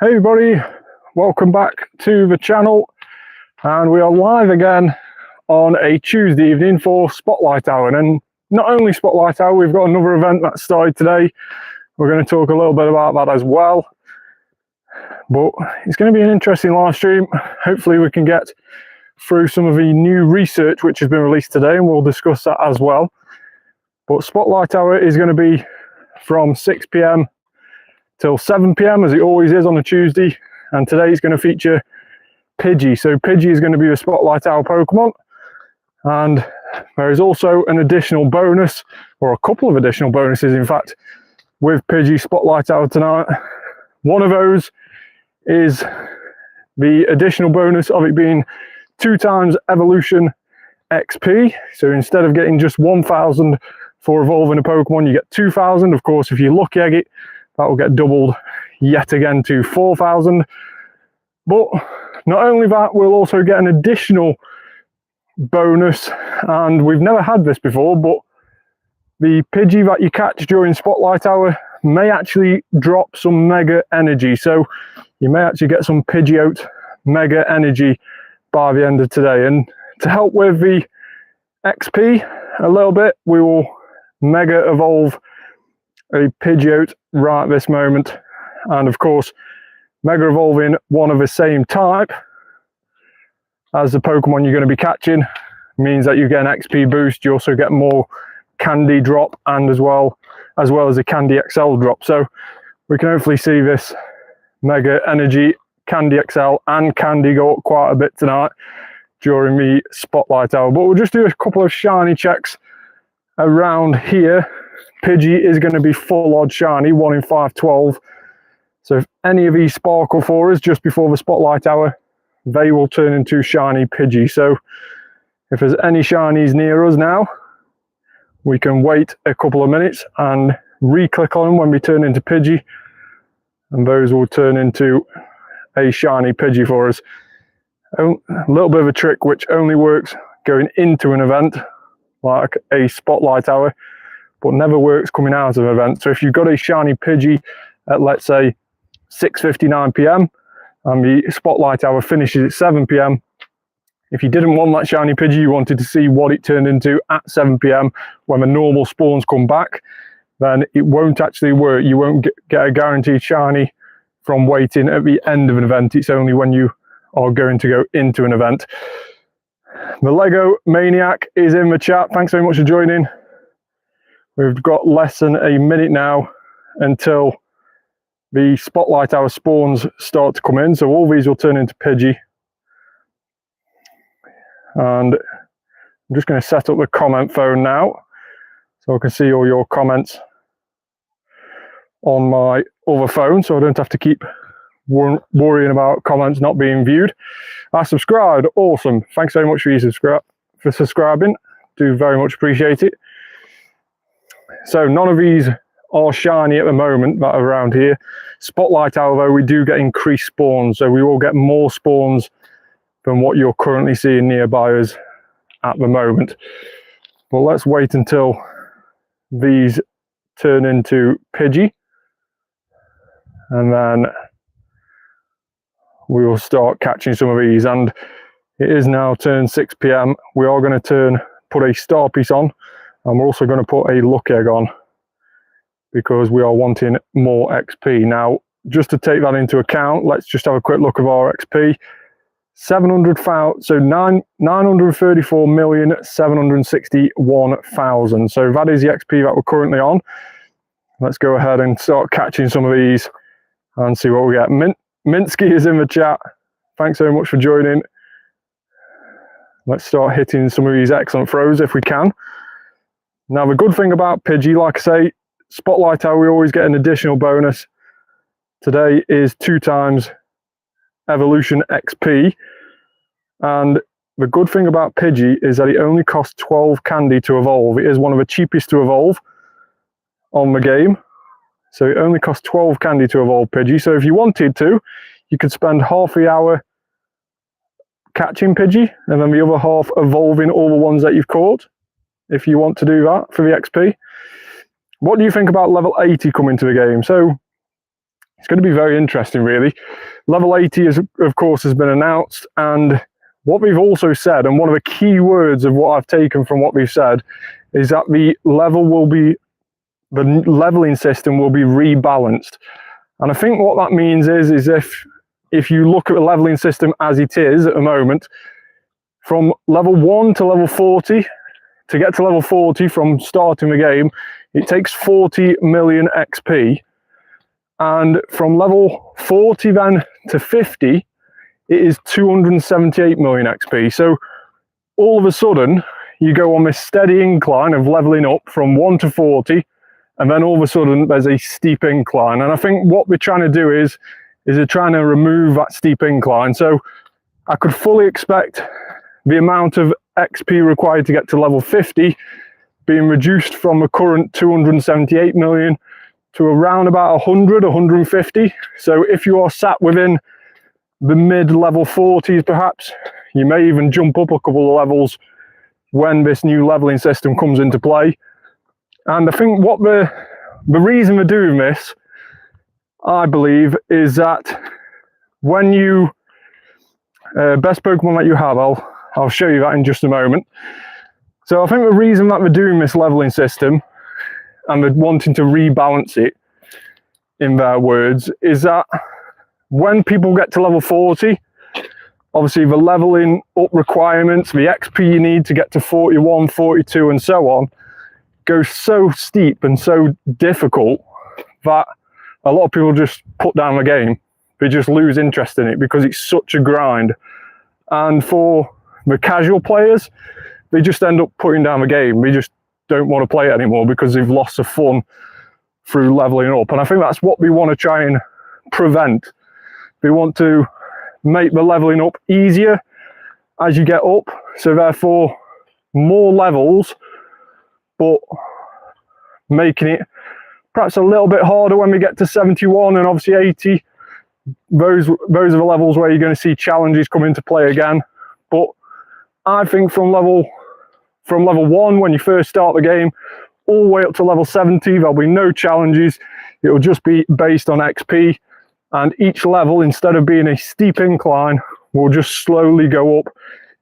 Hey everybody, welcome back to the channel, and we are live again on a Tuesday evening for Spotlight Hour. And not only Spotlight Hour, we've got another event that started today. We're going to talk a little bit about that as well, but it's going to be an interesting live stream. Hopefully we can get through some of the new research which has been released today, and we'll discuss that as well. But Spotlight Hour is going to be from 6 p.m. till 7 p.m. as it always is on a Tuesday, and today it's going to feature Pidgey. So Pidgey is going to be the Spotlight Hour Pokemon, and there is also an additional bonus, or a couple of additional bonuses in fact, with Pidgey Spotlight Hour tonight. One of those is the additional bonus of it being 2 times evolution XP. So instead of getting just 1,000 for evolving a Pokemon, you get 2,000. Of course, if you lucky egg it, that will get doubled yet again to 4,000. But not only that, we'll also get an additional bonus, and we've never had this before, but the Pidgey that you catch during Spotlight Hour may actually drop some Mega Energy. So you may actually get some Pidgeot Mega Energy by the end of today. And to help with the XP a little bit, we will Mega Evolve a Pidgeot right this moment, and of course Mega Evolving one of the same type as the Pokemon you're going to be catching means that you get an XP boost. You also get more Candy drop, and as well as a Candy XL drop. So we can hopefully see this Mega Energy, Candy XL and Candy go up quite a bit tonight during the Spotlight Hour. But we'll just do a couple of shiny checks around here. Pidgey is going to be full odd shiny, 1 in 512. So if any of these sparkle for us just before the Spotlight Hour, they will turn into shiny Pidgey. So if there's any shinies near us now, we can wait a couple of minutes and re-click on them when we turn into Pidgey, and those will turn into a shiny Pidgey for us. A little bit of a trick which only works going into an event like a Spotlight Hour, but never works coming out of an event. So if you've got a shiny Pidgey at, let's say, 6:59 p.m. and the Spotlight Hour finishes at 7 p.m, if you didn't want that shiny Pidgey, you wanted to see what it turned into at 7 p.m. when the normal spawns come back, then it won't actually work. You won't get a guaranteed shiny from waiting at the end of an event. It's only when you are going to go into an event. The Lego Maniac is in the chat. Thanks very much for joining. We've got less than a minute now until the Spotlight Hour spawns start to come in. So all these will turn into Pidgey. And I'm just going to set up the comment phone now, so I can see all your comments on my other phone, so I don't have to keep worrying about comments not being viewed. I subscribed. Awesome. Thanks very much for subscribing. Do very much appreciate it. So none of these are shiny at the moment that are around here. Spotlight Hour, though, we do get increased spawns, so we will get more spawns than what you're currently seeing nearby us at the moment. But let's wait until these turn into Pidgey, and then we will start catching some of these. And it is now turned 6 p.m. We are going to put a star piece on, and we're also going to put a luck egg on because we are wanting more XP. Now, just to take that into account, let's just have a quick look of our XP. 700,000, so 934,761,000. So that is the XP that we're currently on. Let's go ahead and start catching some of these and see what we get. Minsky is in the chat. Thanks very much for joining. Let's start hitting some of these excellent throws if we can. Now, the good thing about Pidgey, like I say, Spotlight Hour, we always get an additional bonus. Today is 2 times evolution XP, and the good thing about Pidgey is that it only costs 12 candy to evolve. It is one of the cheapest to evolve on the game, so it only costs 12 candy to evolve Pidgey. So if you wanted to, you could spend half the hour catching Pidgey and then the other half evolving all the ones that you've caught, if you want to do that for the XP. What do you think about level 80 coming to the game? So it's going to be very interesting, really. Level 80, of course, has been announced, and what we've also said, and one of the key words of what I've taken from what we've said, is that the leveling system will be rebalanced. And I think what that means is if you look at the leveling system as it is at the moment, from level 1 to level 40, to get to level 40 from starting the game, it takes 40 million XP. And from level 40 then to 50, it is 278 million XP. So all of a sudden, you go on this steady incline of leveling up from 1 to 40, and then all of a sudden there's a steep incline. And I think what we're trying to do is they're trying to remove that steep incline. So I could fully expect the amount of XP required to get to level 50 being reduced from the current 278 million to around about 100, 150. So if you are sat within the mid-level 40s perhaps, you may even jump up a couple of levels when this new leveling system comes into play. And I think what the reason we're doing this, I believe, is that when you best Pokemon that you have, I'll show you that in just a moment. So I think the reason that we're doing this leveling system and they're wanting to rebalance it, in their words, is that when people get to level 40, obviously the leveling up requirements, the XP you need to get to 41, 42 and so on, goes so steep and so difficult that a lot of people just put down the game. They just lose interest in it because it's such a grind. And for the casual players, they just end up putting down the game. They just don't want to play it anymore because they've lost the fun through leveling up. And I think that's what we want to try and prevent. We want to make the leveling up easier as you get up, so therefore more levels, but making it perhaps a little bit harder when we get to 71 and obviously 80. Those are the levels where you're going to see challenges come into play again. But I think from level 1, when you first start the game, all the way up to level 70, there'll be no challenges. It will just be based on XP, and each level, instead of being a steep incline, will just slowly go up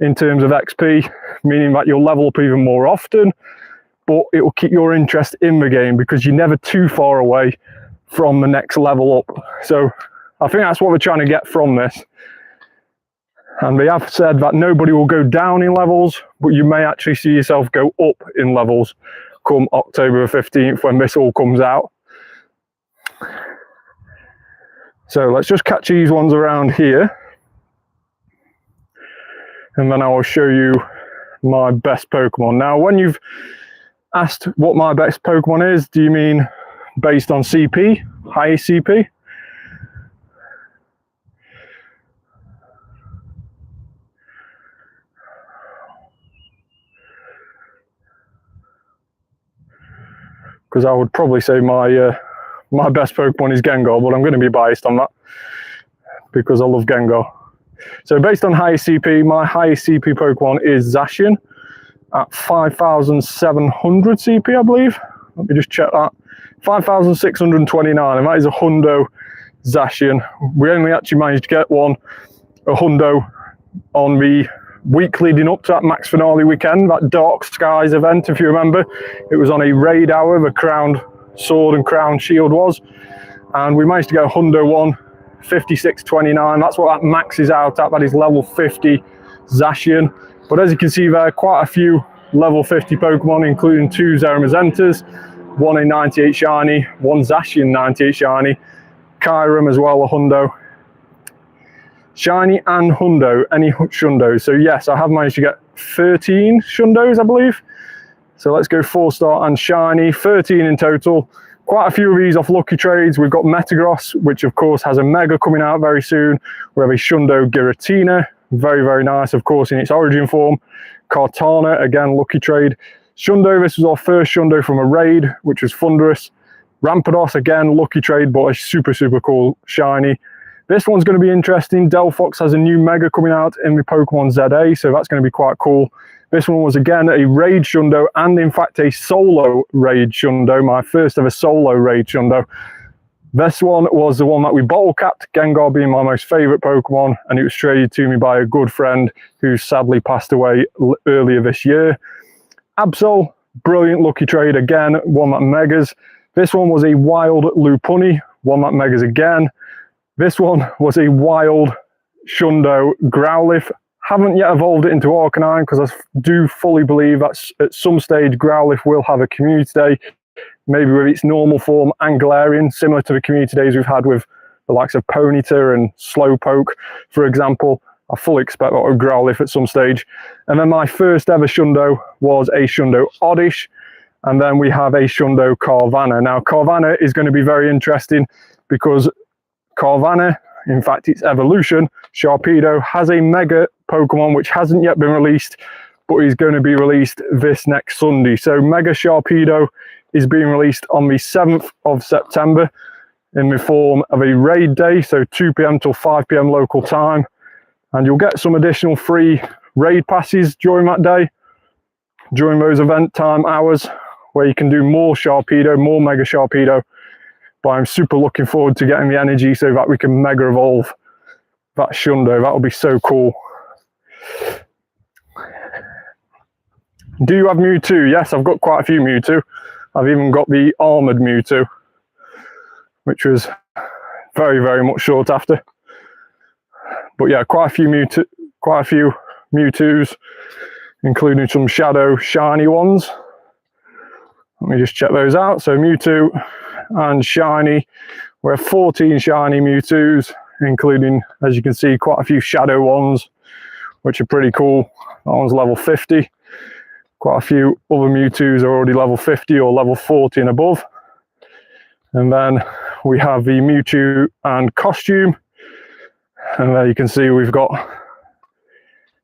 in terms of XP, meaning that you'll level up even more often, but it will keep your interest in the game because you're never too far away from the next level up. So I think that's what we're trying to get from this. And they have said that nobody will go down in levels, but you may actually see yourself go up in levels come October the 15th when this all comes out. So let's just catch these ones around here, and then I will show you my best Pokemon. Now, when you've asked what my best Pokemon is, do you mean based on CP, highest CP? Because I would probably say my best Pokemon is Gengar, but I'm going to be biased on that because I love Gengar. So based on highest CP, my highest CP Pokemon is Zacian at 5,700 CP, I believe. Let me just check that. 5,629, and that is a Hundo Zacian. We only actually managed to get a Hundo on the week leading up to that max finale weekend, that Dark Skies event, if you remember. It was on a raid hour, the crowned sword and crown shield was, and we managed to get a Hundo one, 5629. That's what that maxes out at. That is level 50 Zacian. But as you can see there, quite a few level 50 Pokemon, including 2 Zermazentas, 1 a 98 shiny, 1 Zacian 98 shiny, Kyurem as well, a Hundo. Shiny and Hundo, any Shundos. So yes, I have managed to get 13 Shundos, I believe. So let's go 4-star and Shiny, 13 in total. Quite a few of these off lucky trades. We've got Metagross, which of course has a Mega coming out very soon. We have a Shundo Giratina, very, very nice, of course, in its origin form. Kartana, again, lucky trade. Shundo, this was our first Shundo from a raid, which was Thunderous. Rampardos, again, lucky trade, but a super, super cool shiny. This one's going to be interesting. Delphox has a new Mega coming out in the Pokemon ZA, so that's going to be quite cool. This one was, again, a raid Shundo, and in fact a solo raid Shundo, my first ever solo raid Shundo. This one was the one that we bottle capped, Gengar being my most favourite Pokemon, and it was traded to me by a good friend who sadly passed away earlier this year. Absol, brilliant lucky trade again, one that megas. This one was a wild Lopunny, one that megas again. This one was a wild Shundo Growlithe. Haven't yet evolved it into Arcanine because I do fully believe that at some stage Growlithe will have a community day, maybe with its normal form and Galarian, similar to the community days we've had with the likes of Ponyta and Slowpoke, for example. I fully expect that with Growlithe at some stage. And then my first ever Shundo was a Shundo Oddish, and then we have a Shundo Carvanha. Now Carvanha is going to be very interesting because Carvanha, in fact its evolution, Sharpedo, has a Mega Pokemon which hasn't yet been released, but is going to be released this next Sunday. So Mega Sharpedo is being released on the 7th of September in the form of a raid day, so 2 PM till 5 PM local time. And you'll get some additional free raid passes during that day, during those event time hours, where you can do more Sharpedo, more Mega Sharpedo. But I'm super looking forward to getting the energy so that we can Mega Evolve that Shundo. That would be so cool. Do you have Mewtwo? Yes, I've got quite a few Mewtwo. I've even got the Armoured Mewtwo, which was very, very much sought after. But yeah, quite a few Mewtwo's, including some Shadow Shiny ones. Let me just check those out. So Mewtwo and Shiny. We have 14 Shiny Mewtwo's, including, as you can see, quite a few Shadow ones, which are pretty cool. That one's level 50. Quite a few other Mewtwo's are already level 50 or level 40 and above. And then we have the Mewtwo and costume. And there you can see we've got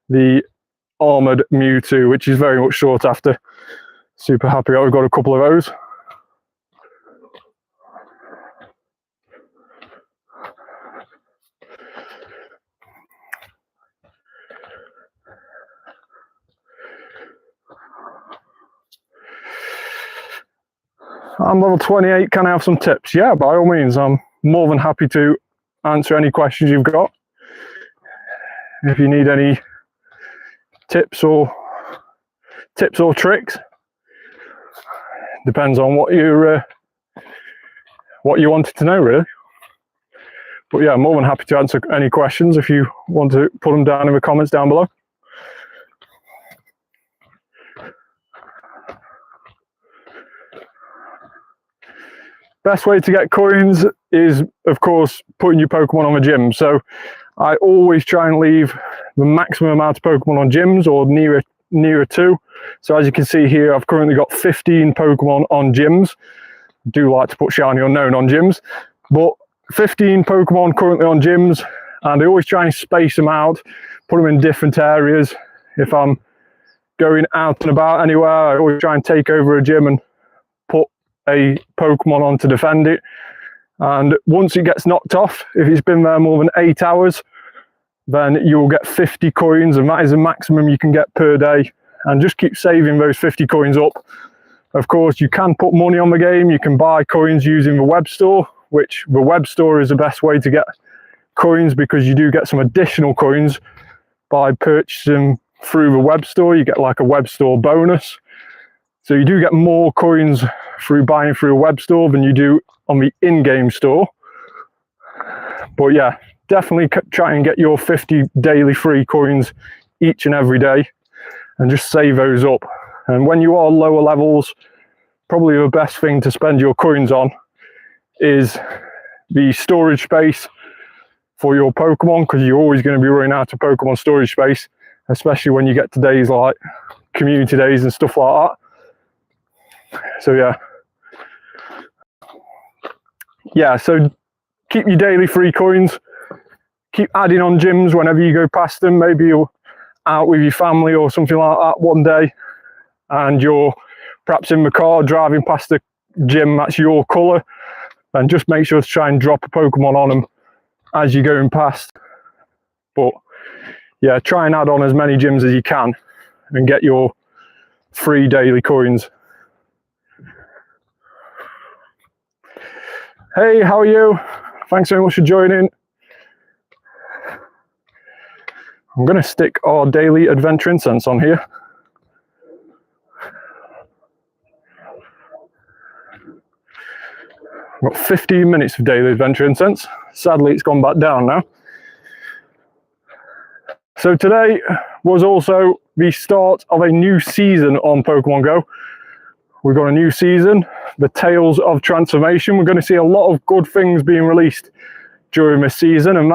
the Armoured Mewtwo, which is very much sought after. Super happy that we've got a couple of those. I'm level 28, can I have some tips? Yeah, by all means, I'm more than happy to answer any questions you've got. If you need any tips or tricks, depends on what you wanted to know, really. But yeah, I'm more than happy to answer any questions if you want to put them down in the comments down below. Best way to get coins is, of course, putting your Pokemon on the gym. So I always try and leave the maximum amount of Pokemon on gyms or nearer to. So as you can see here, I've currently got 15 Pokemon on gyms. I do like to put Shiny Unknown on gyms, but 15 Pokemon currently on gyms, and I always try and space them out, put them in different areas. If I'm going out and about anywhere, I always try and take over a gym and put a Pokemon on to defend it. And once it gets knocked off, if it's been there more than 8 hours, then you'll get 50 coins, and that is the maximum you can get per day. And just keep saving those 50 coins up. Of course, you can put money on the game. You can buy coins using the web store, which the web store is the best way to get coins, because you do get some additional coins by purchasing through the web store. You get like a web store bonus. So you do get more coins through buying through a web store than you do on the in-game store. But yeah, definitely try and get your 50 daily free coins each and every day, and just save those up. And when you are lower levels, probably the best thing to spend your coins on is the storage space for your Pokemon, because you're always going to be running out of Pokemon storage space, especially when you get to days like community days and stuff like that. So yeah, so keep your daily free coins, keep adding on gyms whenever you go past them. Maybe you're out with your family or something like that one day, and you're perhaps in the car driving past the gym that's your colour, and just make sure to try and drop a Pokemon on them as you're going past. But yeah, try and add on as many gyms as you can and get your free daily coins. Hey, how are you? Thanks very much for joining. I'm going to stick our daily adventure incense on here. I've got 15 minutes of daily adventure incense. Sadly, it's gone back down now. So today was also the start of a new season on Pokemon GO. We've got a new season, the Tales of Transformation. We're going to see a lot of good things being released during this season, and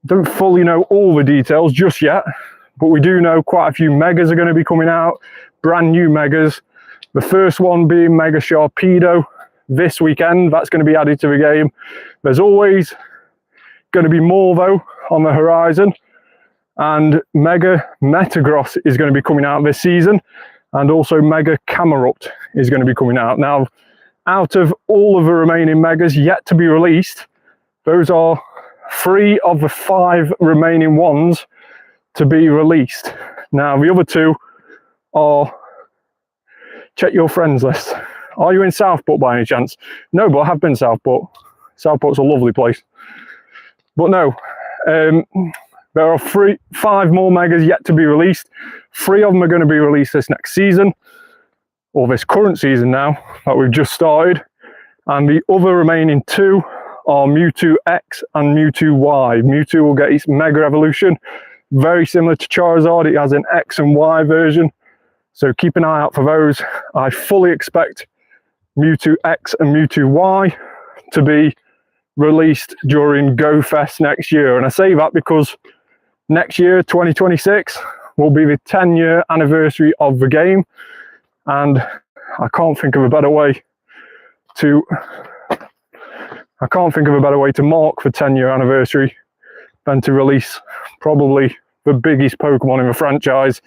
don't fully know all the details just yet, but we do know quite a few megas are going to be coming out, brand new megas. The first one being Mega Sharpedo this weekend. That's going to be added to the game. There's always going to be more though on the horizon, and Mega Metagross is going to be coming out this season, and also Mega Camerupt is going to be coming out. Now, out of all of the remaining megas yet to be released, those are 3 of the 5 remaining ones to be released. Now, the other 2 are, check your friends list. Are you in Southport by any chance? No, but I have been Southport. Southport's a lovely place. But no, there are 5 more megas yet to be released. 3 of them are going to be released this next season, or this current season now that we've just started. And the other remaining 2 are Mewtwo X and Mewtwo Y. Mewtwo will get its Mega Evolution. Very similar to Charizard, it has an X and Y version. So keep an eye out for those. I fully expect Mewtwo X and Mewtwo Y to be released during Go Fest next year. And I say that because next year, 2026, will be the 10-year anniversary of the game. And I can't think of a better way to mark the 10-year anniversary than to release probably the biggest Pokemon in the franchise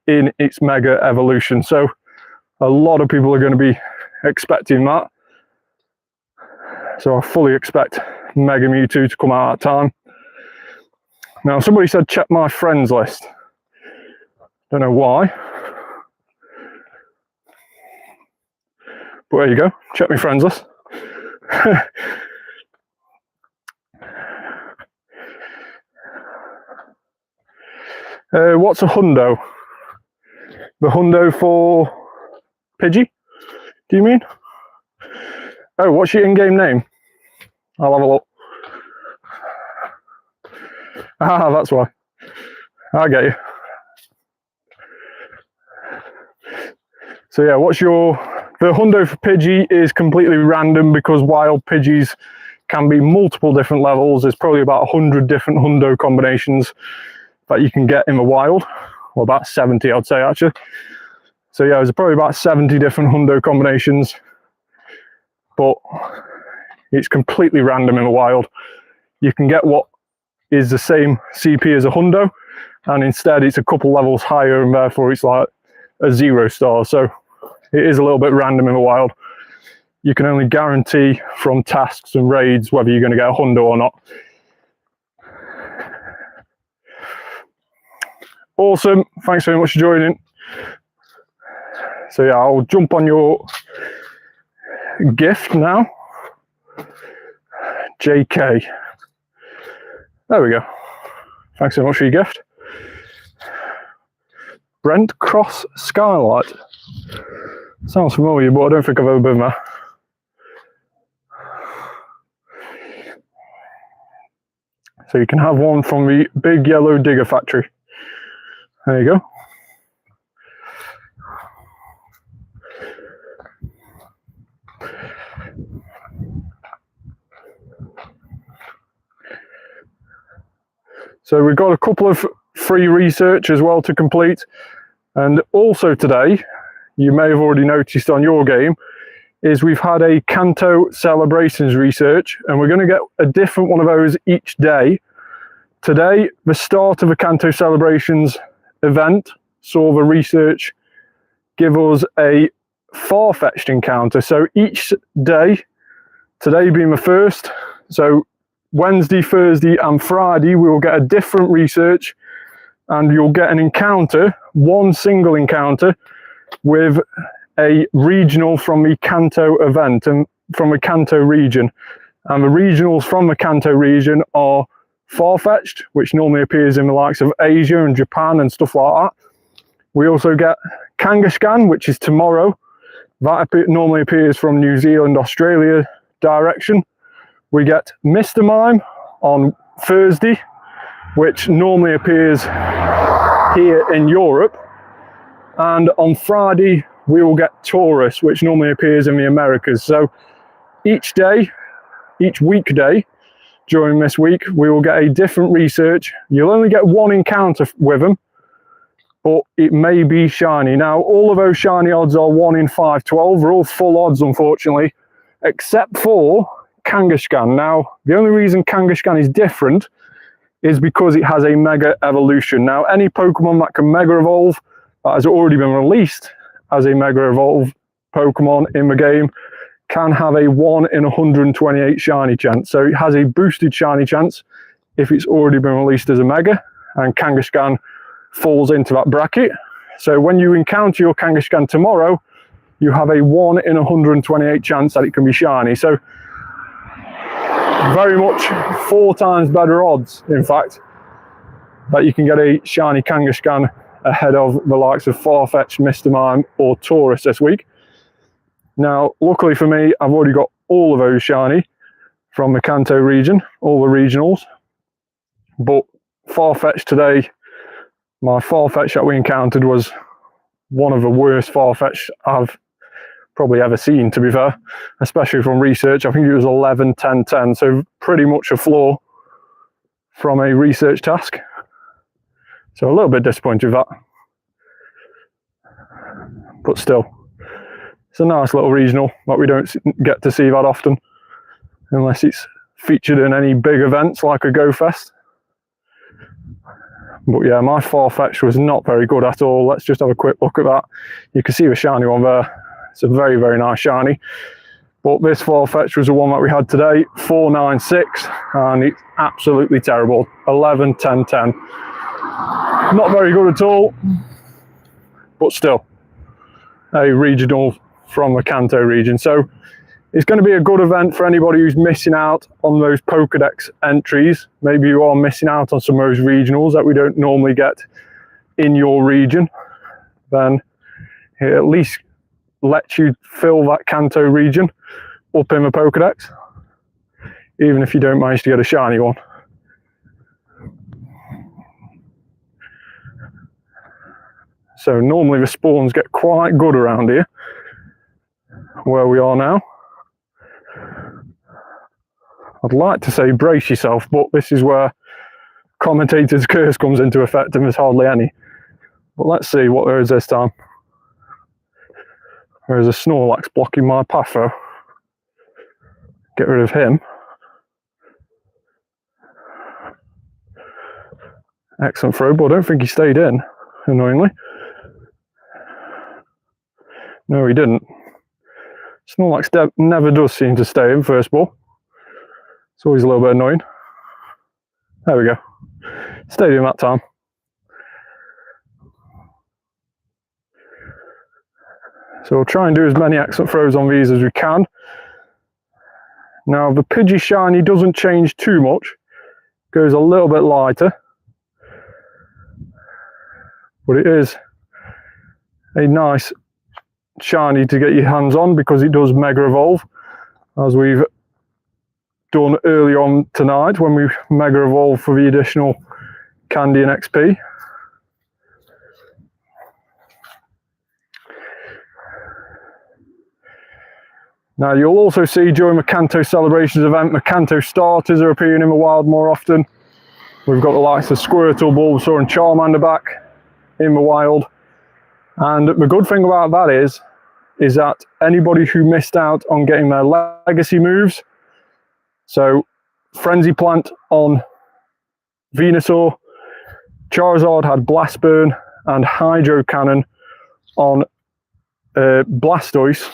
in its Mega Evolution. So a lot of people are going to be expecting that. So I fully expect Mega Mewtwo to come out at that time. Now, somebody said check my friends list. Don't know why. But there you go, check my friends list. What's a hundo? The hundo for Pidgey? Do you mean? Oh, what's your in-game name? I'll have a look. Ah, that's why. I get you. So yeah, the hundo for Pidgey is completely random because wild Pidgeys can be multiple different levels. There's probably about 100 different hundo combinations that you can get in the wild. Well, about 70, I'd say, actually. So yeah, there's probably about 70 different hundo combinations, but it's completely random in the wild. You can get what is the same CP as a hundo, and instead it's a couple levels higher, and therefore it's like a 0 star. So it is a little bit random in the wild. You can only guarantee from tasks and raids whether you're going to get a hundo or not. Awesome, thanks very much for joining. So yeah, I'll jump on your gift now. JK. There we go. Thanks so much for your gift. Brent Cross Skylight. Sounds familiar, but I don't think I've ever been there. So you can have one from the Big Yellow Digger Factory. There you go. So we've got a couple of free research as well to complete. And also today, you may have already noticed on your game, is we've had a Kanto Celebrations research, and we're going to get a different one of those each day. Today, the start of the Kanto Celebrations event saw the research give us a far-fetched encounter. So each day, today being the first, so Wednesday, Thursday and Friday, we will get a different research, and you'll get an encounter, one single encounter with a regional from the Kanto event and from the Kanto region. And the regionals from the Kanto region are Farfetch'd, which normally appears in the likes of Asia and Japan and stuff like that. We also get Kangaskhan, which is tomorrow. That normally appears from New Zealand, Australia direction. We get Mr. Mime on Thursday, which normally appears here in Europe. And on Friday, we will get Taurus, which normally appears in the Americas. So each day, each weekday during this week, we will get a different research. You'll only get one encounter with them, but it may be shiny. Now, all of those shiny odds are 1 in 512. They're all full odds, unfortunately, except for Kangaskhan. Now, the only reason Kangaskhan is different is because it has a Mega Evolution. Now, any Pokemon that can Mega Evolve, that has already been released as a Mega Evolve Pokemon in the game, can have a 1 in 128 shiny chance. So it has a boosted shiny chance if it's already been released as a Mega, and Kangaskhan falls into that bracket. So when you encounter your Kangaskhan tomorrow, you have a 1 in 128 chance that it can be shiny. So very much 4 times better odds, in fact, that you can get a shiny Kangaskhan ahead of the likes of Farfetch'd, Mr. Mime or Taurus this week. Now, luckily for me, I've already got all of those shiny from the Kanto region, all the regionals. But Farfetch'd today, my Farfetch'd that we encountered was one of the worst Farfetch'd I've probably ever seen, to be fair, especially from research. I think it was 11, 10, 10, so pretty much a flaw from a research task. So a little bit disappointed with that. But still, it's a nice little regional that we don't get to see that often, unless it's featured in any big events like a Go Fest. But yeah, my Farfetch'd was not very good at all. Let's just have a quick look at that. You can see the shiny one there. It's a very, very nice shiny. But this Farfetch'd was the one that we had today, 496, and it's absolutely terrible. 11, 10, 10. Not very good at all, but still a regional from the Kanto region. So it's going to be a good event for anybody who's missing out on those Pokedex entries. Maybe you are missing out on some of those regionals that we don't normally get in your region. Then it at least lets you fill that Kanto region up in the Pokedex, even if you don't manage to get a shiny one. So normally the spawns get quite good around here, where we are now. I'd like to say brace yourself, but this is where commentator's curse comes into effect and there's hardly any. But let's see what there is this time. There is a Snorlax blocking my path though. Get rid of him. Excellent throw, but I don't think he stayed in, annoyingly. No, he didn't. Snorlax never does seem to stay in first ball. It's always a little bit annoying. There we go. Stayed in that time. So we'll try and do as many excellent throws on these as we can. Now the Pidgey shiny doesn't change too much. Goes a little bit lighter. But it is a nice shiny to get your hands on because it does Mega Evolve, as we've done early on tonight when we Mega Evolve for the additional candy and XP. Now you'll also see during the Kanto Celebrations event, the Kanto starters are appearing in the wild more often. We've got the likes of Squirtle, Bulbasaur and Charmander back in the wild. And the good thing about that is that anybody who missed out on getting their legacy moves, so Frenzy Plant on Venusaur, Charizard had Blast Burn and Hydro Cannon on Blastoise,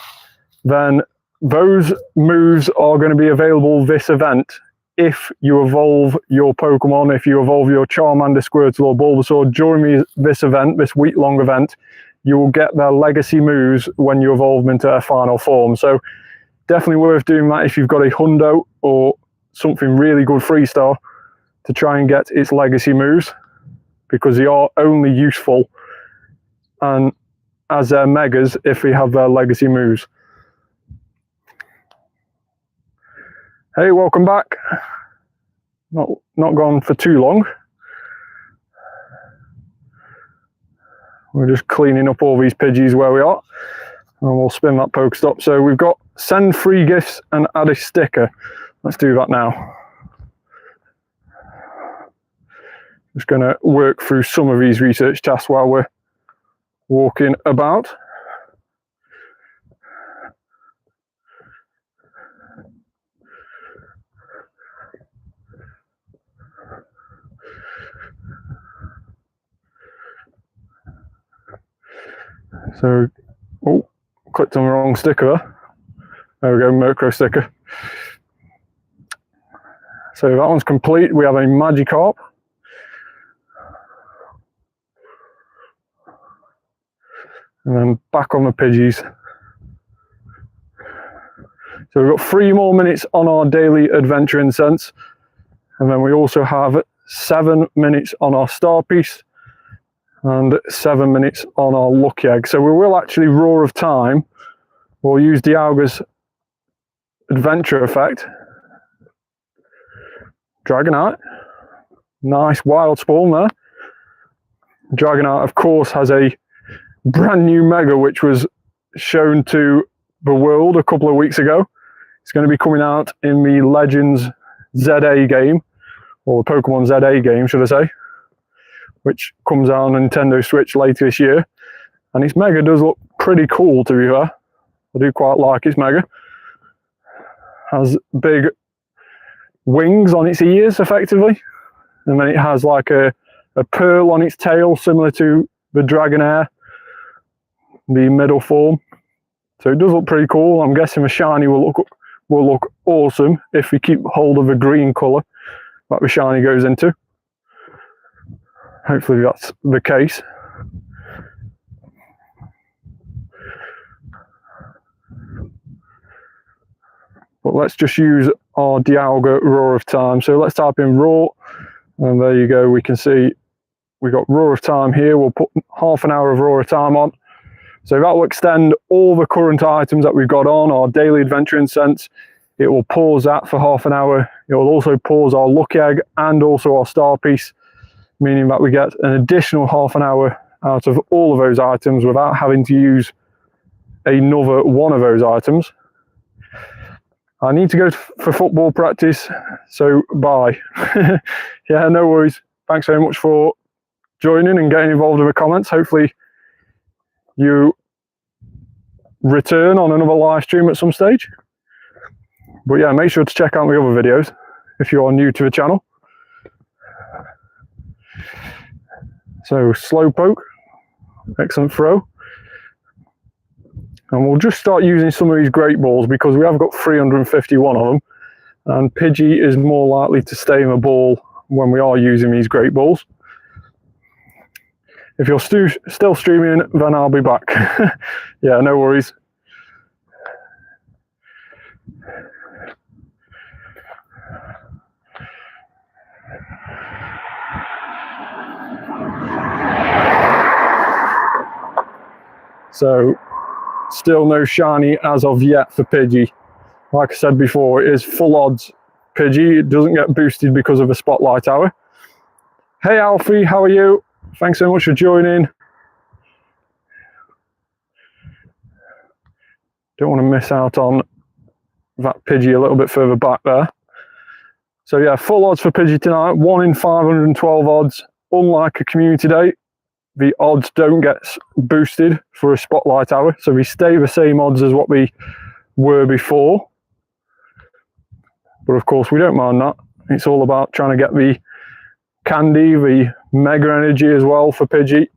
then those moves are going to be available this event if you evolve your Pokemon, if you evolve your Charmander, Squirtle or Bulbasaur during this event, this week-long event. you will get their legacy moves when you evolve them into their final form. So definitely worth doing that if you've got a hundo or something really good freestar to try and get its legacy moves, because they are only useful and as their megas if we have their legacy moves. Hey, welcome back. Not gone for too long. We're just cleaning up all these Pidgeys where we are, and we'll spin that Pokestop. So we've got send free gifts and add a sticker. Let's do that now. Just going to work through some of these research tasks while we're walking about. So, oh, clicked on the wrong sticker. There we go, Murkrow sticker. So that one's complete. We have a Magikarp. And then back on the Pidgeys. So we've got 3 more minutes on our daily adventure incense. And then we also have 7 minutes on our star piece and 7 minutes on our lucky egg. So we will actually roar of time. We'll use Dialga's adventure effect. Dragonite. Nice wild spawn there. Dragonite, of course, has a brand new mega which was shown to the world a couple of weeks ago. It's going to be coming out in the Legends ZA game, or the Pokemon ZA game, should I say, which comes out on Nintendo Switch later this year. And its mega does look pretty cool, to be fair. I do quite like its mega. Has big wings on its ears, effectively. And then it has like a pearl on its tail, similar to the Dragonair, the middle form. So it does look pretty cool. I'm guessing the shiny will look awesome if we keep hold of the green colour that the shiny goes into. Hopefully that's the case. But let's just use our Dialga Roar of Time. So let's type in Roar, and there you go. We can see we got Roar of Time here. We'll put half an hour of Roar of Time on. So that will extend all the current items that we've got on our daily adventure incense. It will pause that for half an hour. It will also pause our lucky egg and also our star piece, meaning that we get an additional half an hour out of all of those items without having to use another one of those items. I need to go for football practice, so bye. Yeah, no worries. Thanks very much for joining and getting involved in the comments. Hopefully you return on another live stream at some stage. But yeah, make sure to check out the other videos if you are new to the channel. So Slowpoke, excellent throw. And we'll just start using some of these Great Balls because we have got 351 of them. And Pidgey is more likely to stay in the ball when we are using these Great Balls. If you're still streaming, then I'll be back. Yeah, no worries. So, still no shiny as of yet for Pidgey. Like I said before, it is full odds Pidgey. It doesn't get boosted because of a Spotlight Hour. Hey Alfie, how are you? Thanks so much for joining. Don't want to miss out on that Pidgey a little bit further back there. So yeah, full odds for Pidgey tonight. 1 in 512 odds. Unlike a community day, the odds don't get boosted for a Spotlight Hour, so we stay the same odds as what we were before. But of course, we don't mind that. It's all about trying to get the candy, the mega energy as well for Pidgey.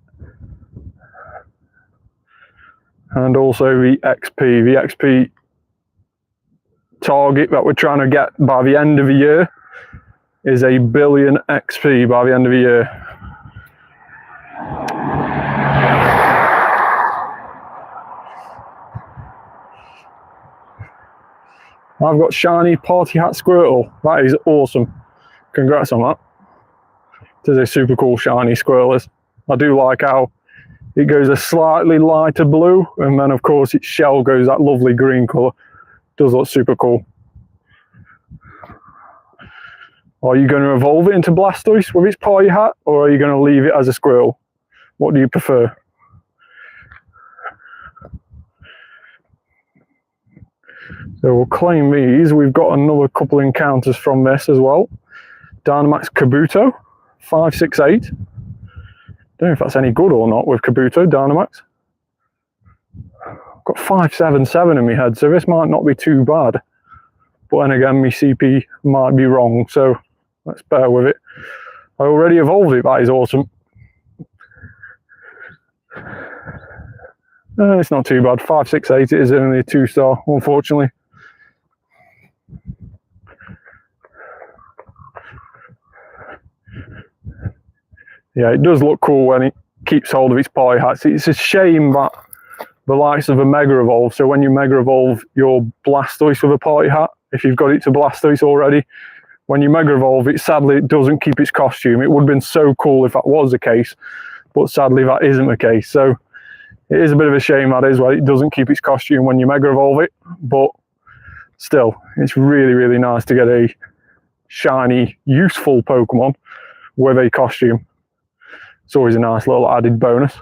And also the XP. The XP target that we're trying to get by the end of the year is 1 billion XP by the end of the year. I've got shiny Party Hat Squirtle. That is awesome. Congrats on that. It is a super cool shiny Squirtle. I do like how it goes a slightly lighter blue, and then of course its shell goes that lovely green colour. Does look super cool. Are you going to evolve it into Blastoise with its Party Hat, or are you going to leave it as a Squirtle? What do you prefer? So we'll claim these. We've got another couple encounters from this as well. Dynamax Kabuto, 568. Don't know if that's any good or not with Kabuto, Dynamax. I've got 577 in my head, so this might not be too bad. But then again, my CP might be wrong, so let's bear with it. I already evolved it, that is awesome. It's not too bad, 568, it is only a 2-star, unfortunately. Yeah, it does look cool when it keeps hold of its Party Hats. It's a shame that the likes of a Mega Evolve, so when you Mega Evolve your Blastoise with a Party Hat, if you've got it to Blastoise already, when you Mega Evolve it, sadly it doesn't keep its costume. It would have been so cool if that was the case, but sadly that isn't the case. So it is a bit of a shame that is why it doesn't keep its costume when you Mega Evolve it, but still, it's really, really nice to get a shiny, useful Pokemon with a costume. It's always a nice little added bonus.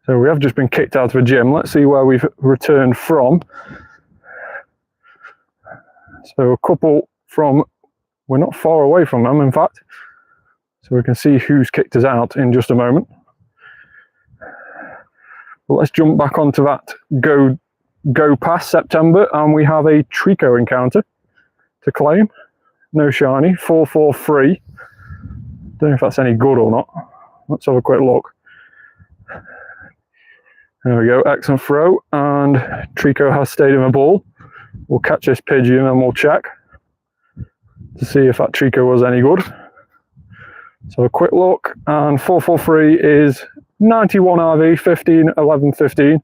So we have just been kicked out of a gym. Let's see where we've returned from. So a couple from, we're not far away from them, in fact. So we can see who's kicked us out in just a moment. But let's jump back onto that Go Pass September, and we have a Trico encounter to claim. No shiny, 443. Don't know if that's any good or not. Let's have a quick look. There we go, excellent throw, and Trico has stayed in the ball. We'll catch this Pidgey and then we'll check to see if that Trico was any good. So a quick look, and 443 is 91 RV, 15, 11, 15.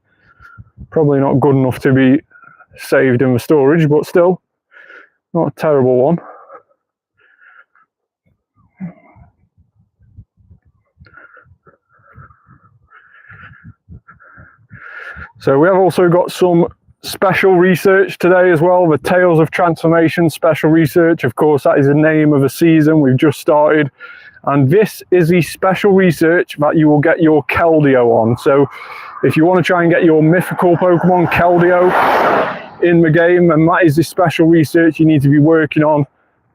Probably not good enough to be saved in the storage, but still, not a terrible one. So we have also got some special research today as well, the Tales of Transformation special research. Of course, that is the name of the season we've just started. And this is the special research that you will get your Keldeo on. So if you want to try and get your mythical Pokemon Keldeo in the game, and that is the special research you need to be working on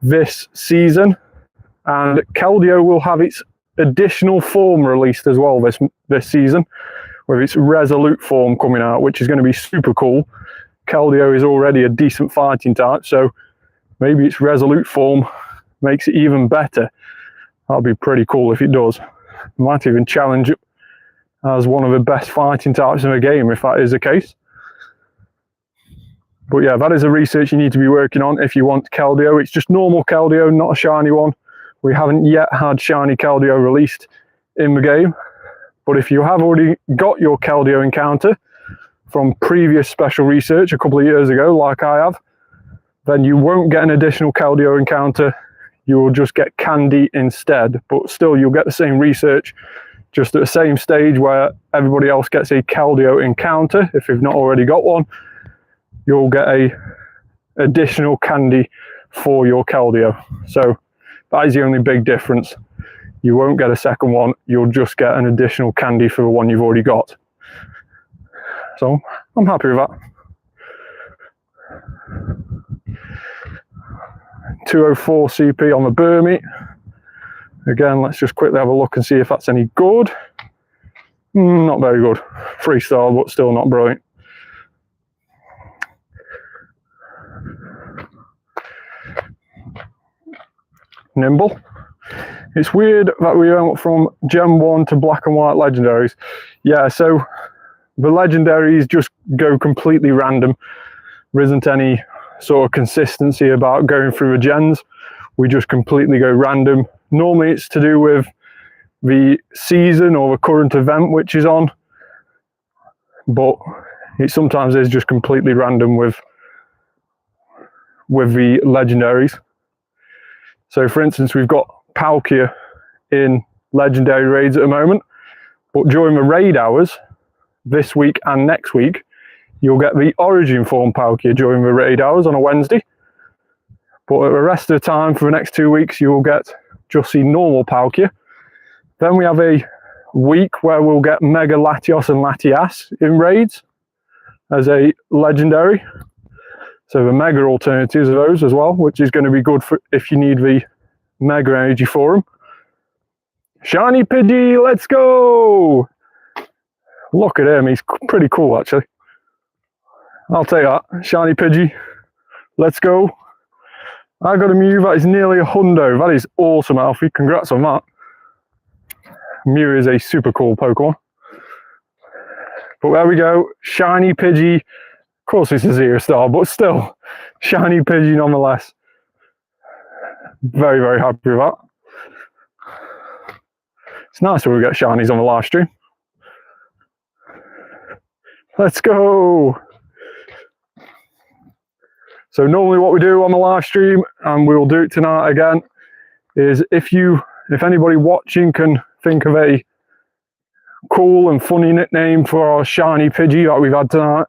this season. And Keldeo will have its additional form released as well this season, with its Resolute form coming out, which is going to be super cool. Keldeo is already a decent fighting type, so maybe its Resolute form makes it even better. That'll be pretty cool if it does. Might even challenge it as one of the best fighting types in the game if that is the case. But yeah, that is a research you need to be working on if you want Keldeo. It's just normal Keldeo, not a shiny one. We haven't yet had shiny Keldeo released in the game. But if you have already got your Keldeo encounter from previous special research a couple of years ago, like I have, then you won't get an additional Keldeo encounter. You will just get Candy instead. But still, you'll get the same research, just at the same stage where everybody else gets a Keldeo encounter. If you've not already got one, you'll get a additional Candy for your Keldeo. So that is the only big difference. You won't get a second one, you'll just get an additional Candy for the one you've already got. So I'm happy with that. 204 CP on the Burmy. Again, let's just quickly have a look and see if that's any good. Not very good. 3-star, but still not brilliant. Nimble. It's weird that we went from Gen 1 to Black and White Legendaries. Yeah, so the Legendaries just go completely random. There isn't any sort of consistency about going through the gens. We just completely go random. Normally it's to do with the season or the current event which is on, but it sometimes is just completely random with the legendaries. So for instance, we've got Palkia in legendary raids at the moment, but during the raid hours this week and next week, you'll get the origin form Palkia during the raid hours on a Wednesday. But the rest of the time for the next 2 weeks, you will get just the normal Palkia. Then we have a week where we'll get Mega Latios and Latias in raids as a legendary. So the Mega alternatives of those as well, which is going to be good for if you need the Mega energy for them. Shiny Pidgey, let's go! Look at him, he's pretty cool actually. I'll take that. Shiny Pidgey, let's go. I got a Mew that is nearly a hundo. That is awesome, Alfie. Congrats on that. Mew is a super cool Pokemon. But there we go. Shiny Pidgey. Of course it's a 0-star, but still. Shiny Pidgey nonetheless. Very, very happy with that. It's nice when we get shinies on the live stream. Let's go. So normally what we do on the live stream, and we will do it tonight again, is if anybody watching can think of a cool and funny nickname for our shiny Pidgey that we've had tonight,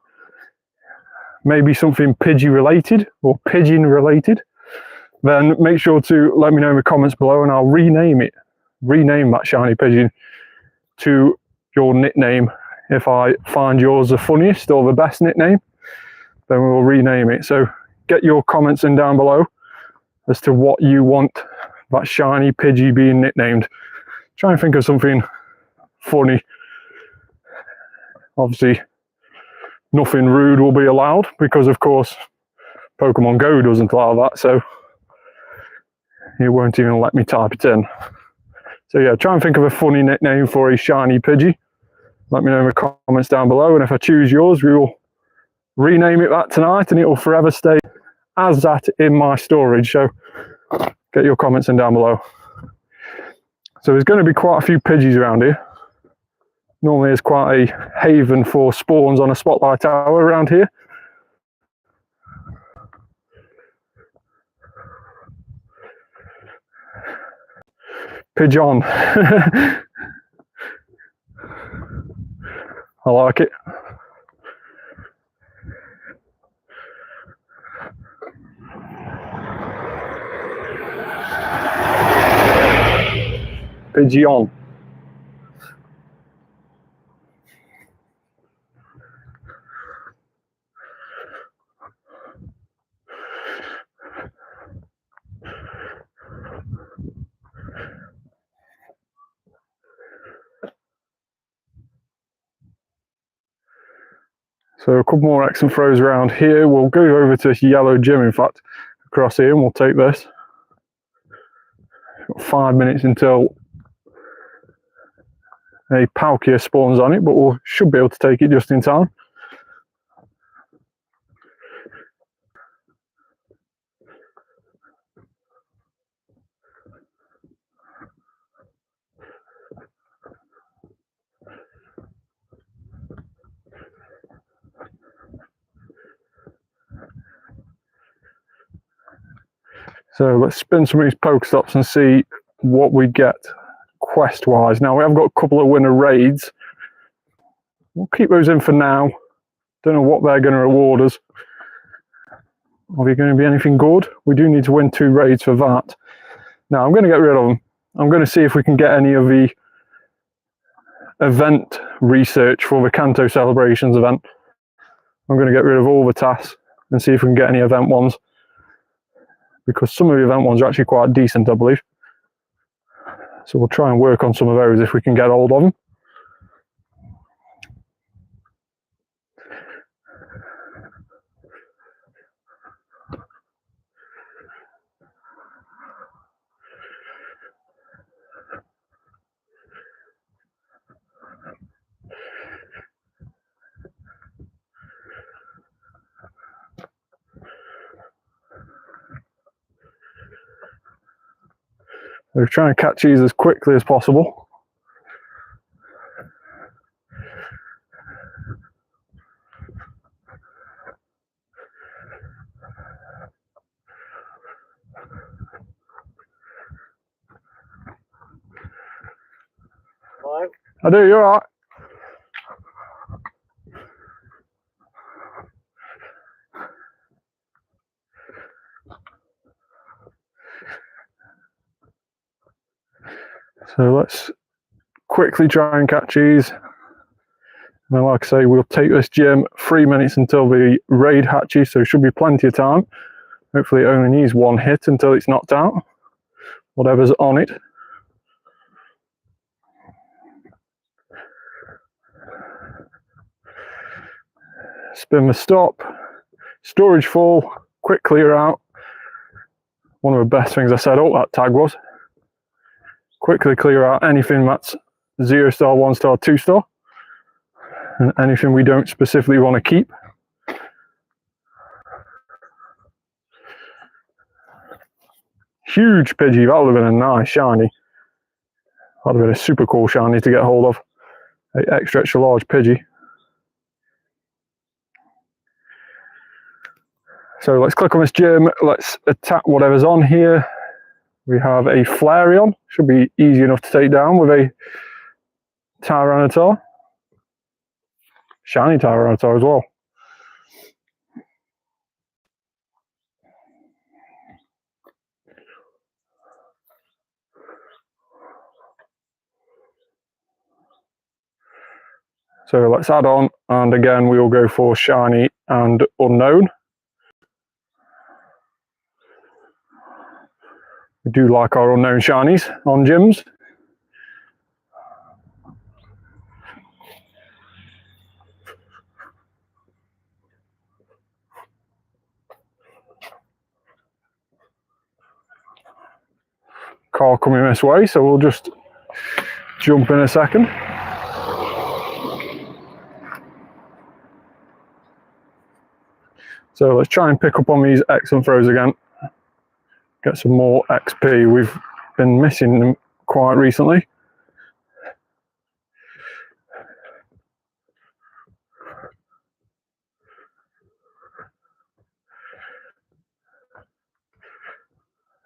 maybe something Pidgey related or pigeon related, then make sure to let me know in the comments below and I'll rename that shiny pigeon to your nickname. If I find yours the funniest or the best nickname, then we will rename it. So get your comments in down below as to what you want that shiny Pidgey being nicknamed. Try and think of something funny. Obviously, nothing rude will be allowed because, of course, Pokemon GO doesn't allow that, so it won't even let me type it in. So yeah, try and think of a funny nickname for a shiny Pidgey. Let me know in the comments down below, and if I choose yours, we will rename it that tonight, and it will forever stay as that in my storage. So get your comments in down below. So there's going to be quite a few Pidgeys around here. Normally there's quite a haven for spawns on a Spotlight Hour around here. Pigeon. I like it. Pigeon. So a couple more X and throws around here. We'll go over to this yellow gym, in fact, across here, and we'll take this. Got 5 minutes until a Palkia spawns on it, but we should be able to take it just in time. So let's spin some of these Pokestops and see what we get quest-wise. Now, we have got a couple of winner raids. We'll keep those in for now. Don't know what they're going to reward us. Are they going to be anything good? We do need to win 2 raids for that. Now, I'm going to get rid of them. I'm going to see if we can get any of the event research for the Kanto Celebrations event. I'm going to get rid of all the tasks and see if we can get any event ones, because some of the event ones are actually quite decent, I believe. So we'll try and work on some of those if we can get hold of them. We're trying to catch these as quickly as possible. I do, you're alright. So let's quickly try and catch these. And like I say, we'll take this gym 3 minutes until the raid hatches, so should be plenty of time. Hopefully it only needs one hit until it's knocked out, whatever's on it. Spin the stop, storage full, quick clear out. One of the best things I said, oh, that tag was. Quickly clear out anything that's 0 star, 1 star, 2 star. And anything we don't specifically want to keep. Huge Pidgey, that would have been a nice shiny. That would have been a super cool shiny to get hold of. An extra large Pidgey. So let's click on this gym, let's attack whatever's on here. We have a Flareon, should be easy enough to take down with a Tyranitar. Shiny Tyranitar as well. So let's add on, and again we will go for shiny and unknown. We do like our unknown shinies on gyms. Car coming this way, so we'll just jump in a second. So let's try and pick up on these excellent throws again. Get some more XP. We've been missing them quite recently.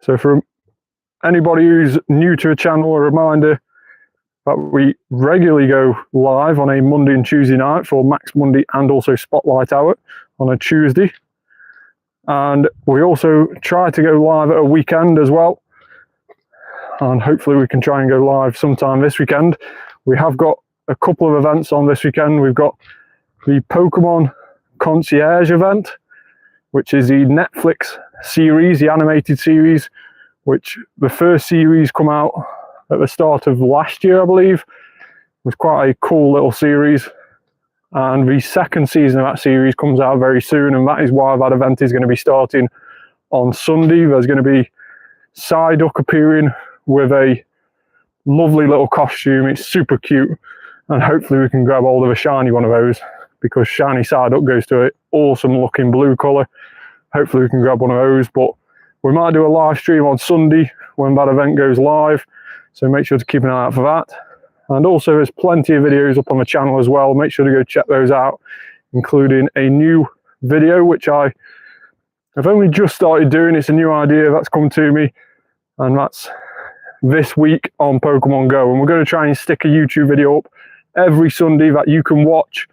So for anybody who's new to the channel, a reminder that we regularly go live on a Monday and Tuesday night for Max Monday and also Spotlight Hour on a Tuesday. And we also try to go live at a weekend as well. And hopefully we can try and go live sometime this weekend. We have got a couple of events on this weekend. We've got the Pokémon Concierge event, which is the Netflix series, the animated series, which the first series come out at the start of last year, I believe. It was quite a cool little series. And the second season of that series comes out very soon, and that is why that event is going to be starting on Sunday. There's going to be Psyduck appearing with a lovely little costume. It's super cute, and hopefully we can grab hold of a shiny one of those, because shiny Psyduck goes to an awesome looking blue colour. Hopefully we can grab one of those, but we might do a live stream on Sunday when that event goes live, so make sure to keep an eye out for that. And also there's plenty of videos up on the channel as well. Make sure to go check those out, including a new video which I have only just started doing. It's a new idea that's come to me, and that's this week on Pokemon GO. And we're going to try and stick a YouTube video up every Sunday that you can watch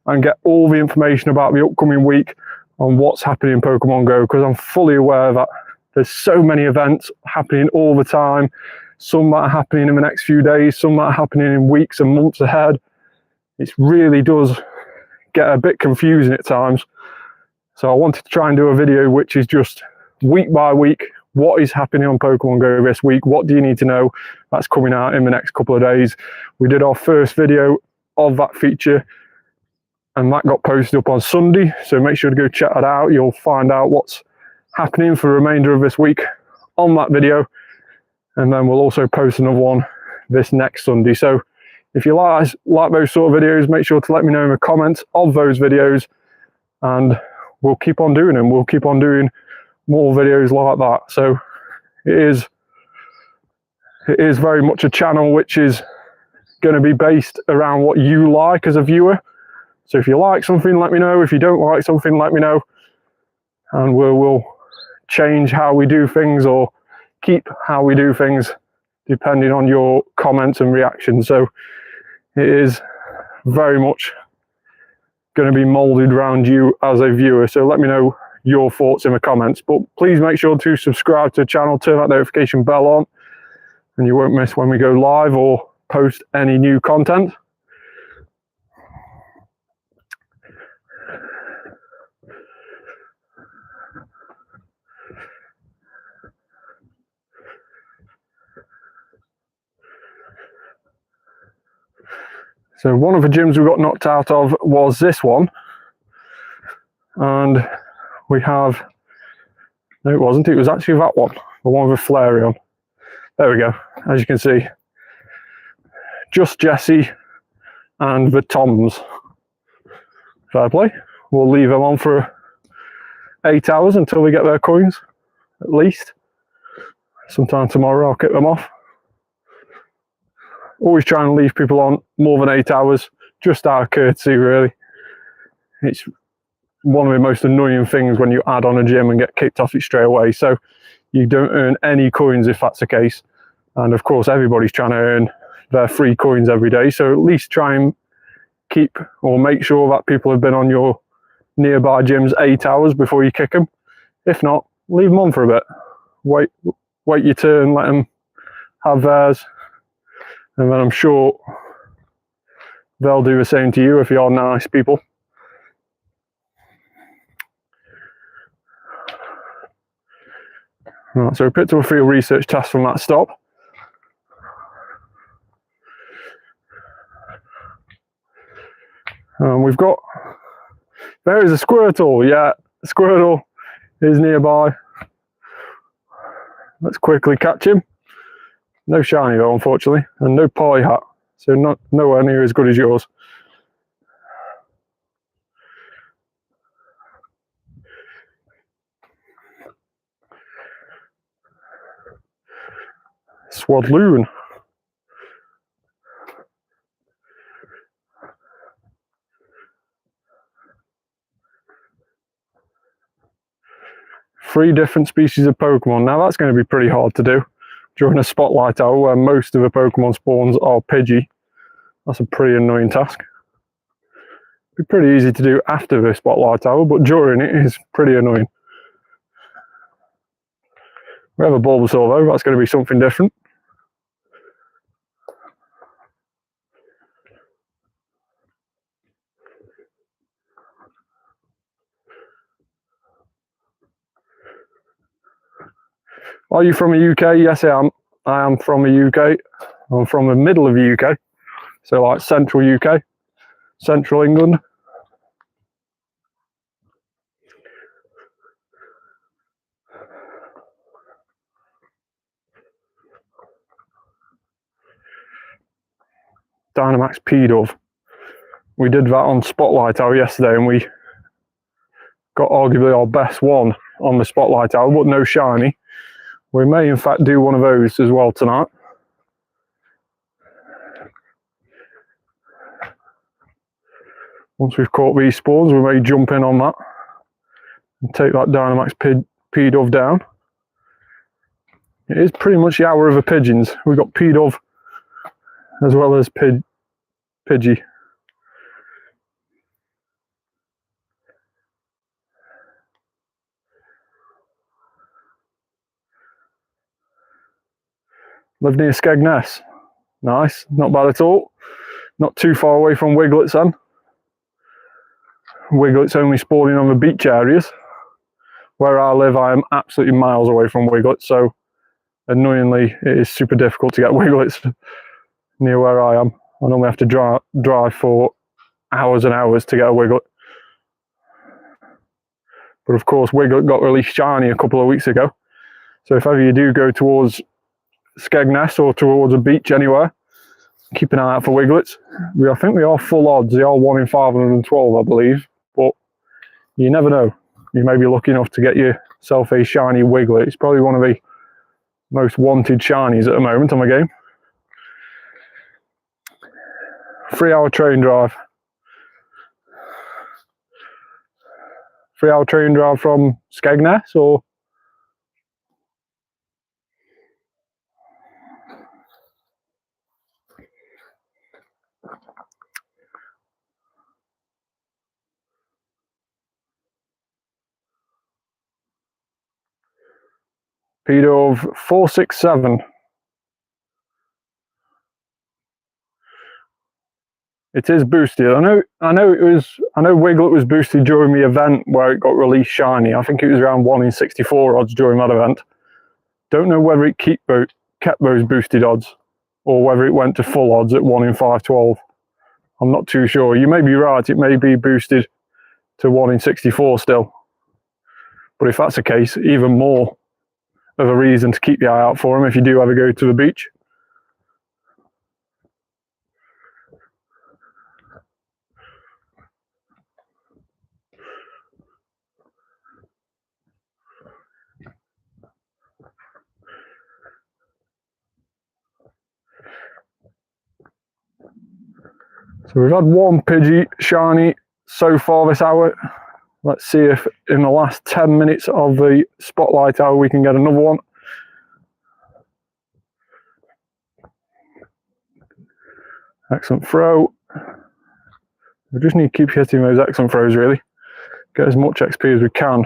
and get all the information about the upcoming week on what's happening in Pokemon GO, because I'm fully aware that there's so many events happening all the time. Some that are happening in the next few days, some that are happening in weeks and months ahead. It really does get a bit confusing at times. So I wanted to try and do a video which is just week by week, what is happening on Pokemon GO this week, what do you need to know, that's coming out in the next couple of days. We did our first video of that feature, and that got posted up on Sunday, so make sure to go check that out. You'll find out what's happening for the remainder of this week on that video. And then we'll also post another one this next Sunday. So if you like those sort of videos, make sure to let me know in the comments of those videos, and we'll keep on doing them. We'll keep on doing more videos like that. So it is very much a channel which is going to be based around what you like as a viewer. So if you like something, let me know. If you don't like something, let me know. And we'll change how we do things, or keep how we do things, depending on your comments and reactions. So it is very much going to be molded around you as a viewer. So let me know your thoughts in the comments, but please make sure to subscribe to the channel, turn that notification bell on, and you won't miss when we go live or post any new content. So one of the gyms we got knocked out of was this one, and we have, no it wasn't, it was actually that one, the one with a Flareon. There we go, as you can see, just Jesse and the Toms. Fair play. We'll leave them on for 8 hours until we get their coins, at least. Sometime tomorrow I'll kick them off. Always try and leave people on more than 8 hours, just out of courtesy really. It's one of the most annoying things when you add on a gym and get kicked off it straight away. So you don't earn any coins if that's the case. And of course everybody's trying to earn their free coins every day. So at least try and keep or make sure that people have been on your nearby gyms 8 hours before you kick them. If not, leave them on for a bit. Wait your turn, let them have theirs. And then I'm sure they'll do the same to you if you're nice people. Right, so we picked up a field research task from that stop. We've got, there is a Squirtle, yeah, Squirtle is nearby. Let's quickly catch him. No shiny though, unfortunately, and no pie hat, so nowhere near as good as yours. Swadloon. Three different species of Pokemon. Now that's going to be pretty hard to do during a spotlight hour where most of the Pokemon spawns are Pidgey. That's a pretty annoying task. It'd be pretty easy to do after the spotlight hour, but during it is pretty annoying. We have a Bulbasaur though, that's going to be something different. Are you from the UK? Yes, I am. I am from the UK. I'm from the middle of the UK. So like central UK, central England. Dynamax P-Dove. We did that on Spotlight Hour yesterday and we got arguably our best one on the Spotlight Hour, but no shiny. We may in fact do one of those as well tonight. Once we've caught these spawns, we may jump in on that and take that Dynamax P-Dove down. It is pretty much the hour of the pigeons. We've got P-Dove as well as Pidgey. Live near Skegness. Nice, not bad at all. Not too far away from Wiglet's then. Wiglet's only spawning on the beach areas. Where I live, I am absolutely miles away from Wiglet, so annoyingly, it is super difficult to get Wiglets near where I am. I normally have to drive for hours and hours to get a Wiglet. But of course, Wiglet got released shiny a couple of weeks ago. So if ever you do go towards Skegness or towards a beach anywhere, keep an eye out for Wiglets. I think they are full odds. They are 1 in 512, I believe. But you never know. You may be lucky enough to get yourself a shiny Wiglet. It's probably one of the most wanted shinies at the moment on the game. 3-hour train drive. 3-hour train drive from Skegness or? Speed of 467. It is boosted. I know Wiglet was boosted during the event where it got released shiny. I think it was around 1 in 64 odds during that event. Don't know whether it kept those boosted odds or whether it went to full odds at 1 in 512. I'm not too sure. You may be right. It may be boosted to 1 in 64 still. But if that's the case, even more of a reason to keep the eye out for him if you do ever go to the beach. So we've had one Pidgey shiny so far this hour. Let's see if in the last 10 minutes of the Spotlight Hour we can get another one. Excellent throw. We just need to keep hitting those excellent throws really. Get as much XP as we can.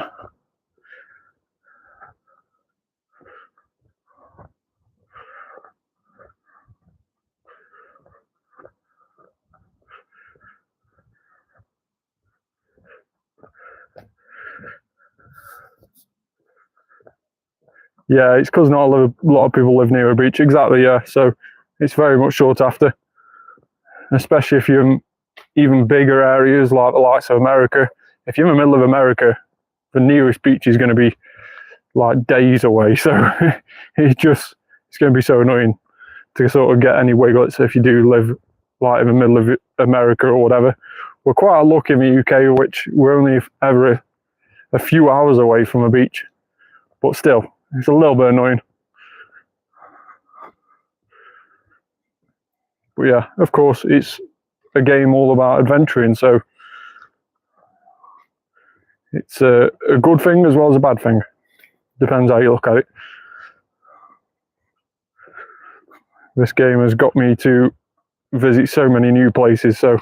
Yeah, it's because not a lot of people live near a beach. Exactly, yeah. So it's very much sought after, especially if you're in even bigger areas like the likes of America. If you're in the middle of America, the nearest beach is going to be like days away. So it's going to be so annoying to sort of get any Wiglets if you do live like in the middle of America or whatever. We're quite lucky in the UK, which we're only ever a few hours away from a beach, but still. It's a little bit annoying. But yeah, of course, it's a game all about adventuring, so it's a good thing as well as a bad thing. Depends how you look at it. This game has got me to visit so many new places, so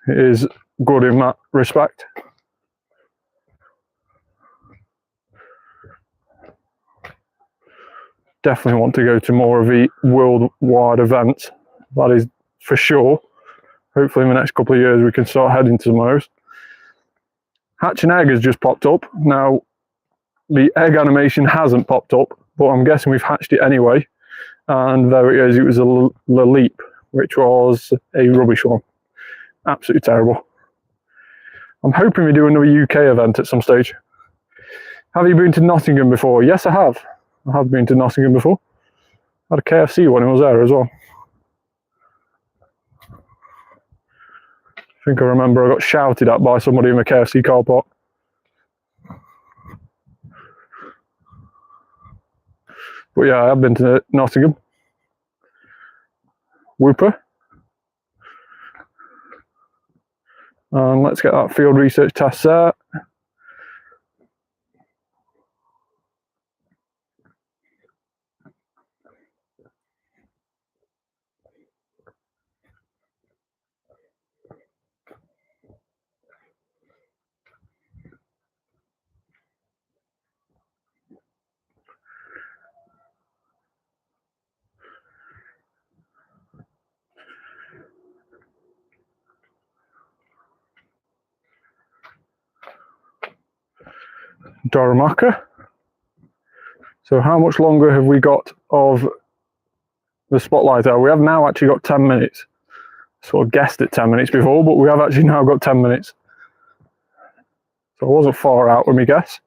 it is good in that respect. Definitely want to go to more of the worldwide events. That is for sure. Hopefully in the next couple of years we can start heading to some of those. Hatch and Egg has just popped up. Now, the egg animation hasn't popped up, but I'm guessing we've hatched it anyway. And there it is. It was a Leap, which was a rubbish one. Absolutely terrible. I'm hoping we do another UK event at some stage. Have you been to Nottingham before? Yes, I have. I have been to Nottingham before. I had a KFC when I was there as well. I think I remember I got shouted at by somebody in the KFC car park. But yeah, I have been to Nottingham. Whooper. And let's get that field research test there. Doramaka. So how much longer have we got of the Spotlight Hour? We have now actually got 10 minutes. Sort of guessed at 10 minutes before, but we have actually now got 10 minutes. So I wasn't far out with my guess.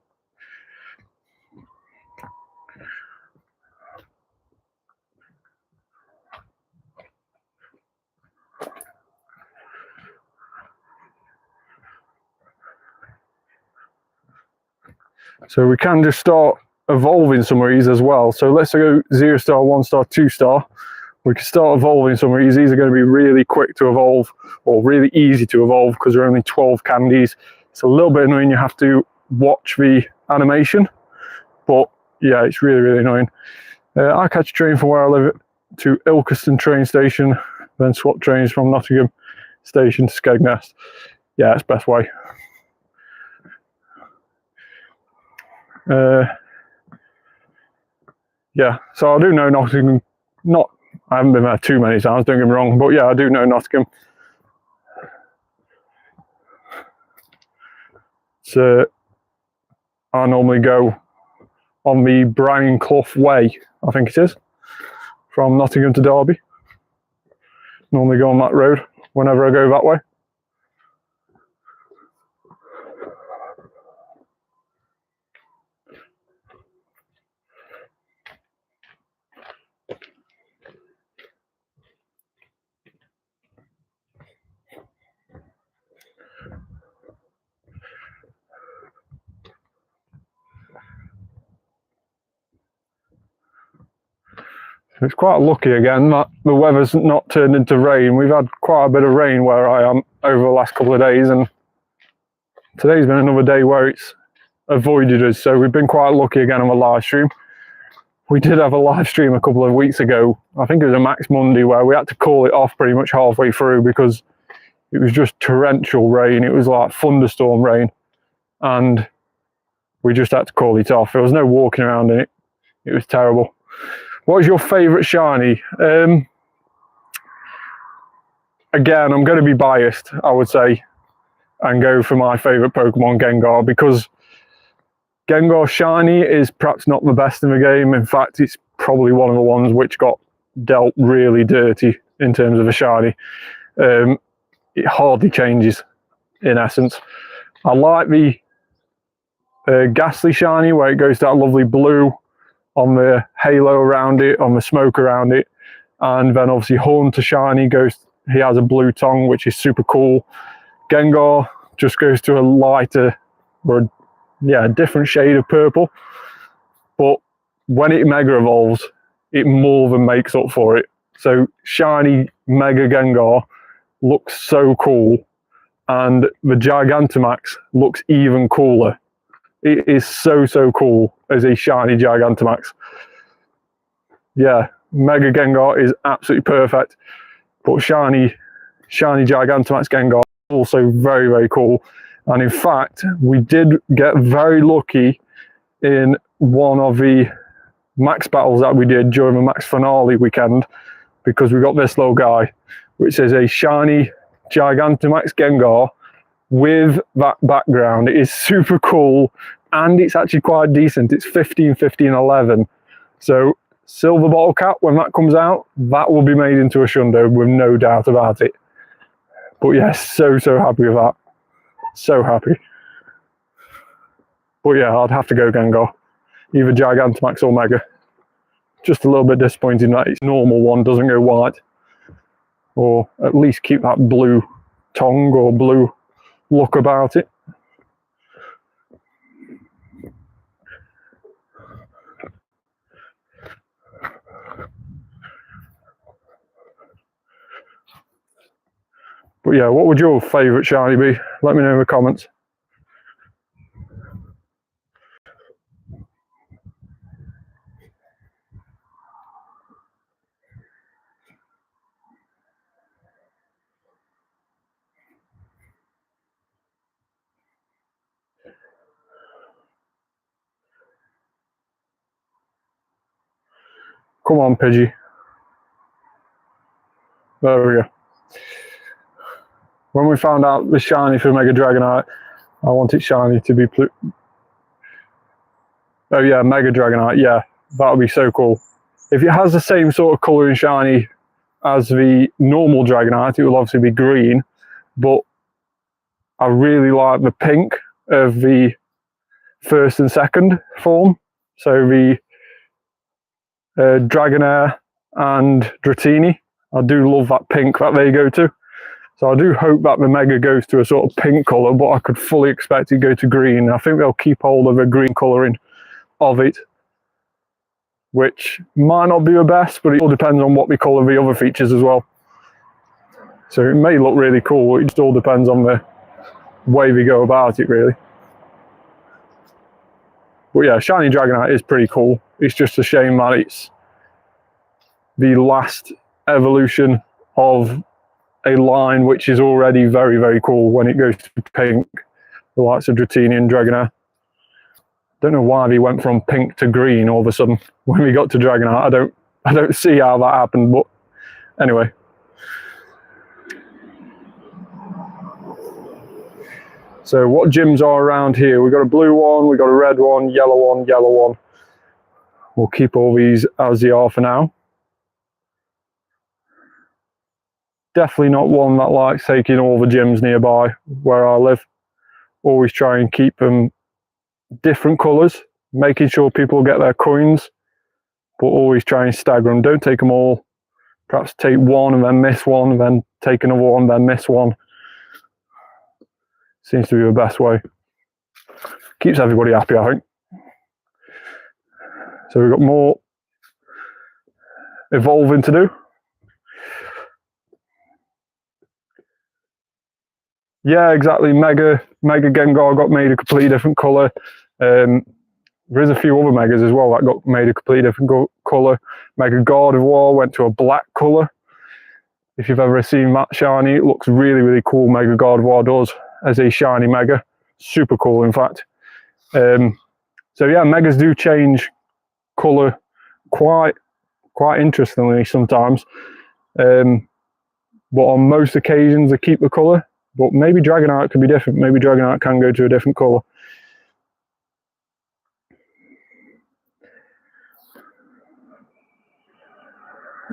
So we can just start evolving some of these as well. So let's go 0 star, 1 star, 2 star. We can start evolving some of these. These are going to be really quick to evolve, or really easy to evolve, because there are only 12 candies. It's a little bit annoying. You have to watch the animation, but yeah, it's really, really annoying. I catch a train from where I live to Ilkeston train station, then swap trains from Nottingham station to Skegness. Yeah, that's the best way. yeah, so I do know Nottingham. I haven't been there too many times, don't get me wrong, but yeah, I do know Nottingham. So I normally go on the Brian Clough Way, I think it is, from Nottingham to Derby. Normally go on that road whenever I go that way. It's quite lucky again that the weather's not turned into rain. We've had quite a bit of rain where I am over the last couple of days, and today's been another day where it's avoided us, so we've been quite lucky again on the live stream. We did have a live stream a couple of weeks ago, I think it was a Max Monday, where we had to call it off pretty much halfway through because it was just torrential rain. It was like thunderstorm rain, and we just had to call it off. There was no walking around in it. It was terrible. What is your favourite shiny? Again, I'm going to be biased, I would say, and go for my favourite Pokemon, Gengar, because Gengar shiny is perhaps not the best in the game. In fact, it's probably one of the ones which got dealt really dirty in terms of a shiny. It hardly changes, in essence. I like the Ghastly shiny, where it goes to that lovely blue on the halo around it, on the smoke around it, and then obviously Haunter shiny he has a blue tongue, which is super cool. Gengar just goes to a lighter, or a different shade of purple, but when it mega evolves, it more than makes up for it. So shiny Mega Gengar looks so cool, and the Gigantamax looks even cooler. It is so cool as a shiny Gigantamax. Yeah, Mega Gengar is absolutely perfect, but shiny Gigantamax Gengar is also very cool. And in fact, we did get very lucky in one of the max battles that we did during the max finale weekend, because we got this little guy, which is a shiny Gigantamax Gengar with that background. It is super cool, and it's actually quite decent. It's 15, 15, 11. So Silver Bottle Cap, when that comes out, that will be made into a Shundo with no doubt about it. But yeah, so happy with that. So happy. But yeah, I'd have to go Gengar. Either Gigantamax or Mega. Just a little bit disappointing that its normal one doesn't go white. Or at least keep that blue tongue or blue look about it. But yeah, what would your favourite shiny be? Let me know in the comments. Come on, Pidgey. There we go. When we found out the shiny for Mega Dragonite, I want it shiny to be oh yeah, Mega Dragonite, yeah, that would be so cool. If it has the same sort of colour and shiny as the normal Dragonite, it will obviously be green, but I really like the pink of the first and second form. So the Dragonair and Dratini, I do love that pink that they go to. So I do hope that the Mega goes to a sort of pink colour, but I could fully expect it to go to green. I think they'll keep hold of the green colouring of it, which might not be the best, but it all depends on what they colour the other features as well. So it may look really cool, it just all depends on the way we go about it, really. But yeah, Shiny Dragonite is pretty cool. It's just a shame that it's the last evolution of a line which is already very cool when it goes to pink, the likes of Dratini and Dragonair. Don't know why he went from pink to green all of a sudden when we got to Dragonite. I don't see how that happened, but anyway. So what gyms are around here? We've got a blue one, we've got a red one, yellow one. We'll keep all these as they are for now. Definitely not one that likes taking all the gyms nearby where I live. Always try and keep them different colours, making sure people get their coins, but always try and stagger them. Don't take them all. Perhaps take one and then miss one, and then take another one, then miss one. Seems to be the best way. Keeps everybody happy, I think. So we've got more evolving to do. Yeah, exactly. Mega Gengar got made a completely different colour. There is a few other Megas as well that got made a completely different colour. Mega Gardevoir went to a black colour. If you've ever seen that shiny, it looks really, really cool. Mega Gardevoir does as a shiny Mega. Super cool, in fact. So yeah, Megas do change colour quite interestingly sometimes. But on most occasions they keep the colour. But maybe Dragonite could be different. Maybe Dragonite can go to a different colour.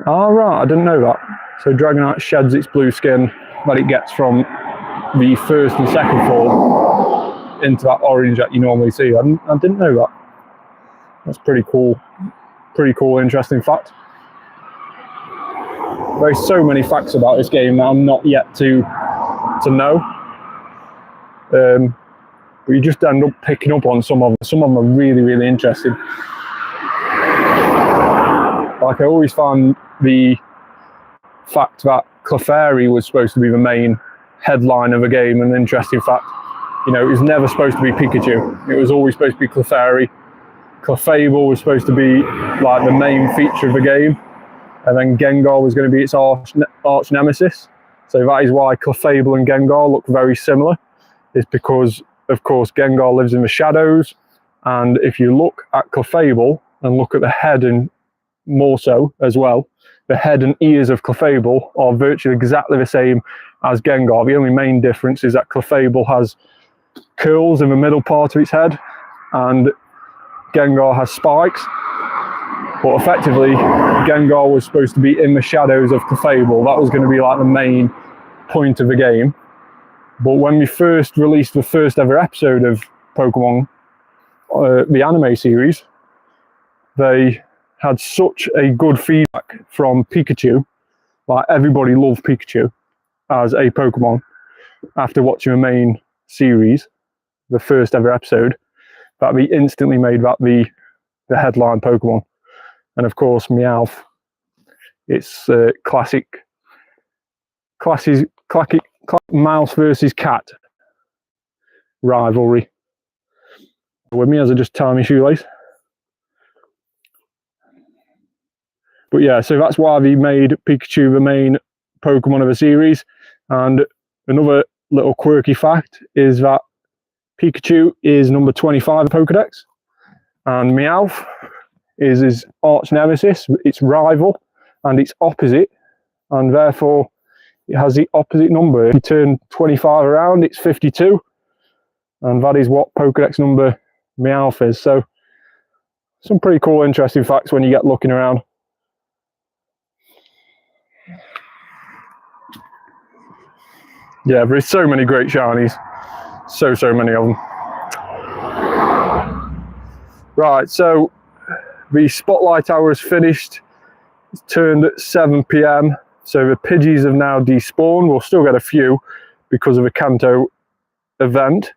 All right, I didn't know that. So Dragonite sheds its blue skin that it gets from the first and second form into that orange that you normally see. I didn't know that. That's pretty cool. Pretty cool, interesting fact. There's so many facts about this game that I'm not yet to know. But you just end up picking up on some of them. Some of them are really, really interesting. Like I always found the fact that Clefairy was supposed to be the main headline of a game an interesting fact. You know, it was never supposed to be Pikachu. It was always supposed to be Clefairy. Clefable was supposed to be like the main feature of the game, and then Gengar was going to be its arch nemesis. So that is why Clefable and Gengar look very similar. It's because, of course, Gengar lives in the shadows, and if you look at Clefable and look at the head, and more so as well, the head and ears of Clefable are virtually exactly the same as Gengar. The only main difference is that Clefable has curls in the middle part of its head, and Gengar has spikes. But effectively, Gengar was supposed to be in the shadows of Clefable. That was going to be like the main point of the game. But when we first released the first ever episode of Pokemon, the anime series, they had such a good feedback from Pikachu. Like everybody loved Pikachu as a Pokemon after watching the main series, the first ever episode, that we instantly made that the headline Pokemon. And of course, Meowth, it's classic mouse versus cat rivalry. With me as I just tie my shoelace. But yeah, so that's why we made Pikachu the main Pokemon of the series. And another little quirky fact is that Pikachu is number 25 in Pokedex, and Meowth is his arch nemesis, its rival, and its opposite, and therefore it has the opposite number. If you turn 25 around, it's 52, and that is what Pokedex number Meowth is. So some pretty cool, interesting facts when you get looking around. Yeah, there's so many great shinies. So many of them. Right, so the Spotlight Hour is finished. It's turned at 7 PM. So the Pidgeys have now despawned. We'll still get a few because of the Kanto event.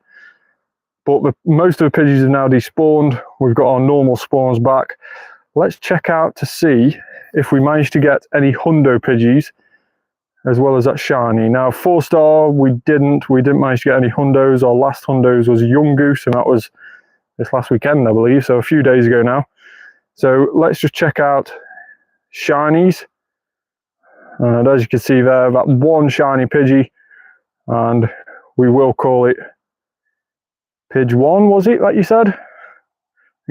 But most of the Pidgeys have now despawned. We've got our normal spawns back. Let's check out to see if we managed to get any Hundo Pidgeys as well as that shiny. Now 4-star, we didn't manage to get any Hundos. Our last Hundos was a Young Goose, and that was this last weekend, I believe, so a few days ago now. So let's just check out shinies. And as you can see there, that one shiny Pidgey, and we will call it Pidge 1, was it that you said?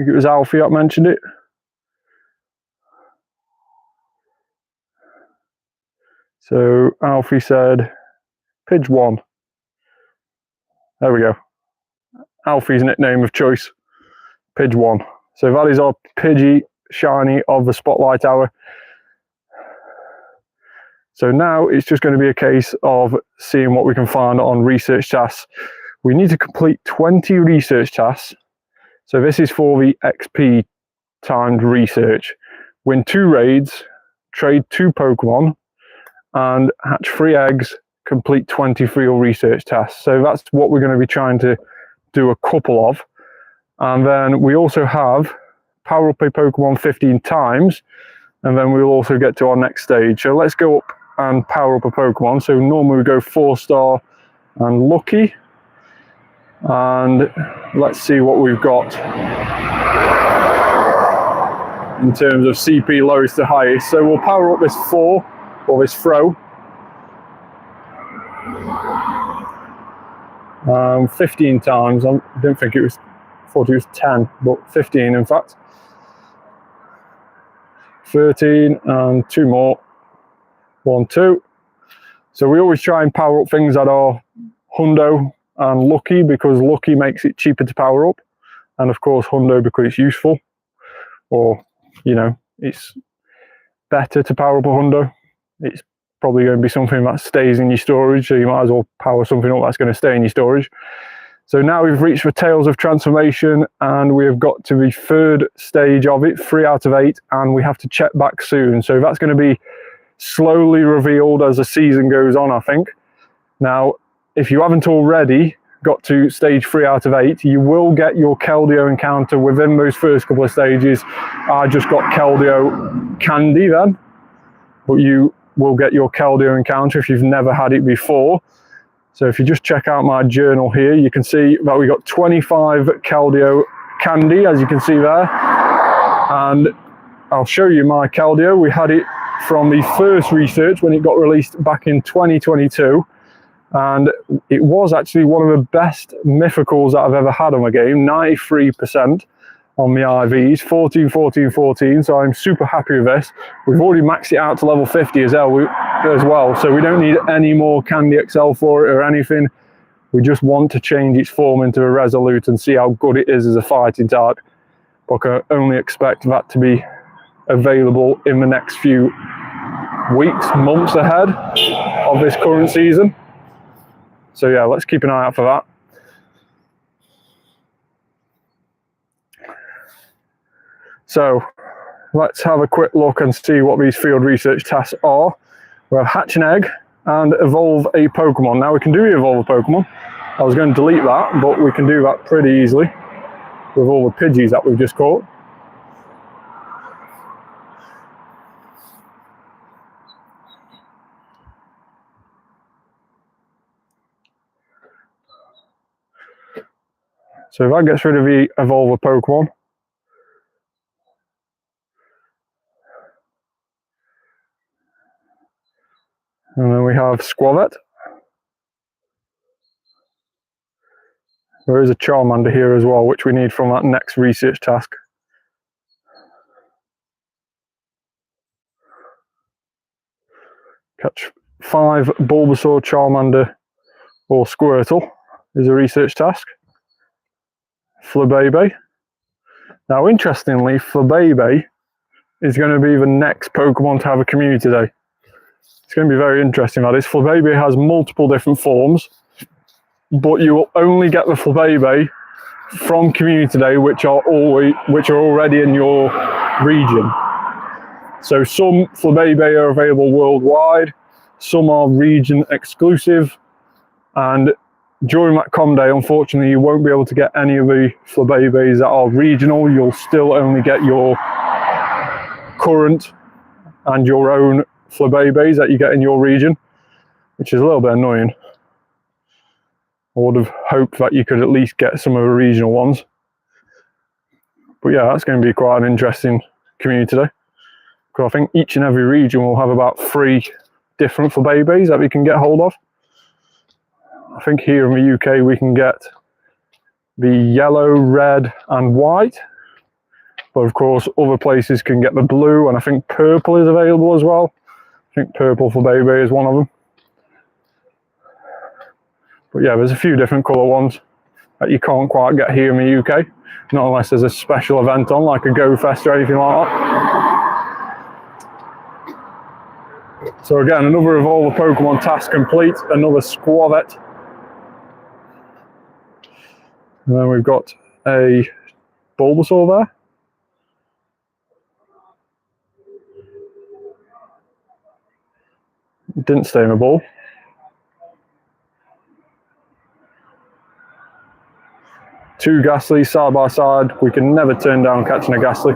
think it was Alfie that mentioned it. So Alfie said Pidge 1. There we go. Alfie's nickname of choice, Pidge 1. So that is our Pidgey shiny of the Spotlight Hour. So now it's just going to be a case of seeing what we can find on research tasks. We need to complete 20 research tasks. So this is for the XP timed research. Win 2 raids, trade 2 Pokemon, and hatch 3 eggs, complete 20 field research tasks. So that's what we're going to be trying to do a couple of. And then we also have power up a Pokemon 15 times, and then we'll also get to our next stage. So let's go up and power up a Pokemon. So normally we go 4-star and lucky. And let's see what we've got in terms of CP lowest to highest. So we'll power up this 4, or this throw. 15 times. I don't think it was, I thought it was 10, but 15 in fact. 13 and 2 more. 1, 2. So we always try and power up things that are hundo and lucky, because lucky makes it cheaper to power up, and of course hundo because it's useful, or you know, it's better to power up a hundo. It's probably going to be something that stays in your storage, so you might as well power something up that's going to stay in your storage. So now we've reached the Tales of Transformation, and we have got to the 3rd stage of it, 3 out of 8, and we have to check back soon. So that's going to be slowly revealed as the season goes on, I think. Now, if you haven't already got to stage 3 out of 8, you will get your Keldeo encounter within those first couple of stages. I just got Keldeo candy then, but you will get your Keldeo encounter if you've never had it before. So if you just check out my journal here, you can see that we got 25 Keldeo candy, as you can see there. And I'll show you my Keldeo. We had it from the first research when it got released back in 2022. And it was actually one of the best mythicals that I've ever had on the game, 93% on the IVs, 14, 14, 14. So I'm super happy with this. We've already maxed it out to level 50 as well. So we don't need any more Candy XL for it or anything. We just want to change its form into a Resolute and see how good it is as a fighting type. But I can only expect that to be available in the next few weeks, months ahead of this current season. So yeah, let's keep an eye out for that. So let's have a quick look and see what these field research tasks are. We have hatch an egg and evolve a Pokemon. Now we can do evolve a Pokemon. I was going to delete that, but we can do that pretty easily with all the Pidgeys that we've just caught. So that gets rid of the evolve a Pokemon. And then we have Squavette. There is a Charmander here as well, which we need from that next research task. Catch 5 Bulbasaur, Charmander, or Squirtle is a research task. Flabébé. Now, interestingly, Flabébé is going to be the next Pokemon to have a community day. It's going to be very interesting, that is. Flabébé has multiple different forms, but you will only get the Flabébé from community day, which are already in your region. So some Flabébé are available worldwide, some are region exclusive, and during that com day, unfortunately, you won't be able to get any of the Flabébés that are regional. You'll still only get your current and your own Flabébés that you get in your region, which is a little bit annoying. I would have hoped that you could at least get some of the regional ones. But yeah, that's going to be quite an interesting community today. Because I think each and every region will have about 3 different Flabébés that we can get hold of. I think here in the UK we can get the yellow, red and white. But of course, other places can get the blue, and I think purple is available as well. I think purple for baby is one of them. But yeah, there's a few different colour ones that you can't quite get here in the UK. Not unless there's a special event on, like a Go Fest or anything like that. So again, another Evolve a Pokemon task complete, another Squavet. And then we've got a Bulbasaur there. Didn't stay in the ball. Two Ghastlies side by side. We can never turn down catching a Ghastly.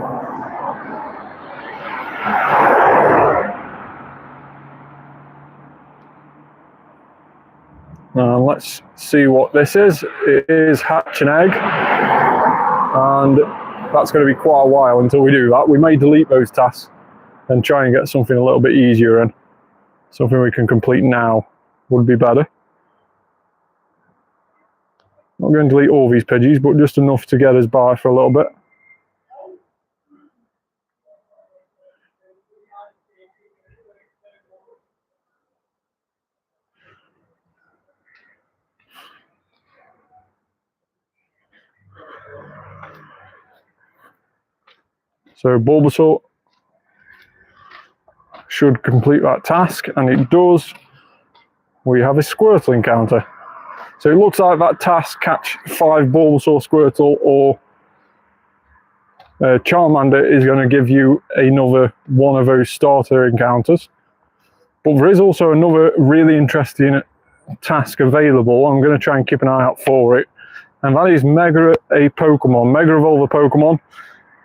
Now let's see what this is. It is hatch an egg, and that's going to be quite a while until we do that. We may delete those tasks and try and get something a little bit easier, and something we can complete now would be better. Not going to delete all these Pidgeys, but just enough to get us by for a little bit. So Bulbasaur should complete that task, and it does. We have a Squirtle encounter. So it looks like that task, catch 5 Bulbasaur, Squirtle, or Charmander, is going to give you another one of those starter encounters. But there is also another really interesting task available. I'm going to try and keep an eye out for it. And that is Mega a Pokemon, Mega Evolve a Pokemon.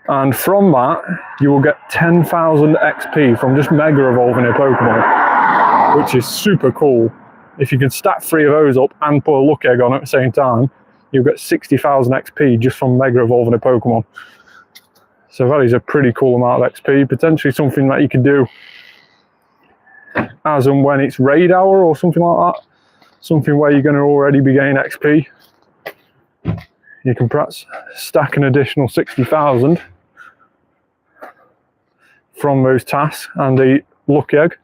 And from that, you will get 10,000 XP from just Mega Evolving a Pokemon, which is super cool. If you can stack 3 of those up and put a luck egg on at the same time, you'll get 60,000 XP just from Mega Evolving a Pokemon. So that is a pretty cool amount of XP, potentially something that you can do as and when it's raid hour or something like that. Something where you're going to already be getting XP. You can perhaps stack an additional 60,000 from those tasks and a luck egg.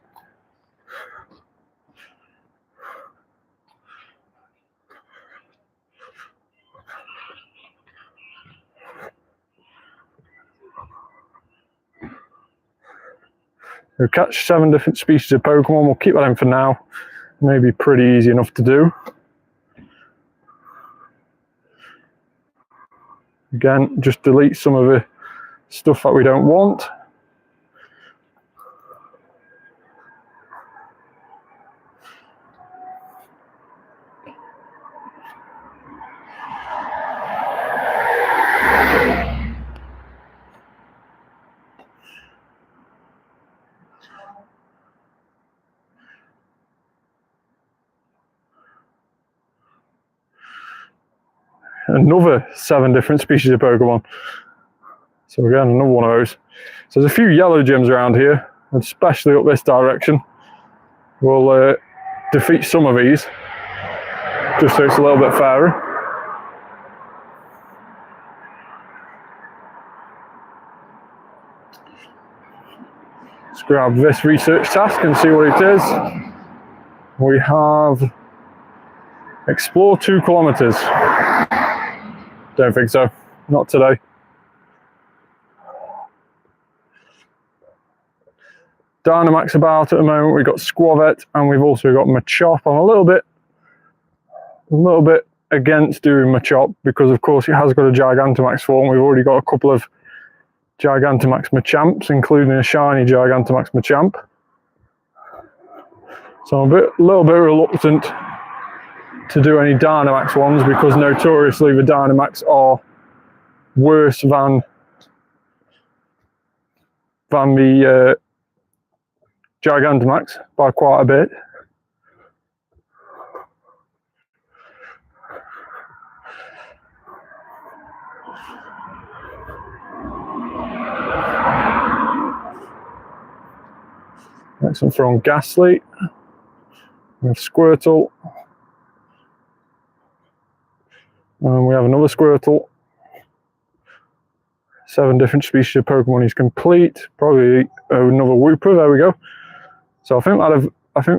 We'll catch 7 different species of Pokemon. We'll keep that in for now. Maybe pretty easy enough to do. Again, just delete some of the stuff that we don't want. Another 7 different species of Pokemon. So again, another one of those. So there's a few yellow gyms around here, especially up this direction. We'll defeat some of these, just so it's a little bit fairer. Let's grab this research task and see what it is. We have explore 2 kilometers. Don't think so. Not today. Dynamax about at the moment. We've got Squavet and we've also got Machop. I'm a little bit against doing Machop because of course it has got a Gigantamax form. We've already got a couple of Gigantamax Machamps, including a shiny Gigantamax Machamp. So I'm a little bit reluctant to do any Dynamax ones because notoriously the Dynamax are worse than the Gigantamax by quite a bit. Next one from Ghastly. We have Squirtle. And we have another Squirtle. 7 different species of Pokemon is complete. Probably another Wooper. There we go. So I think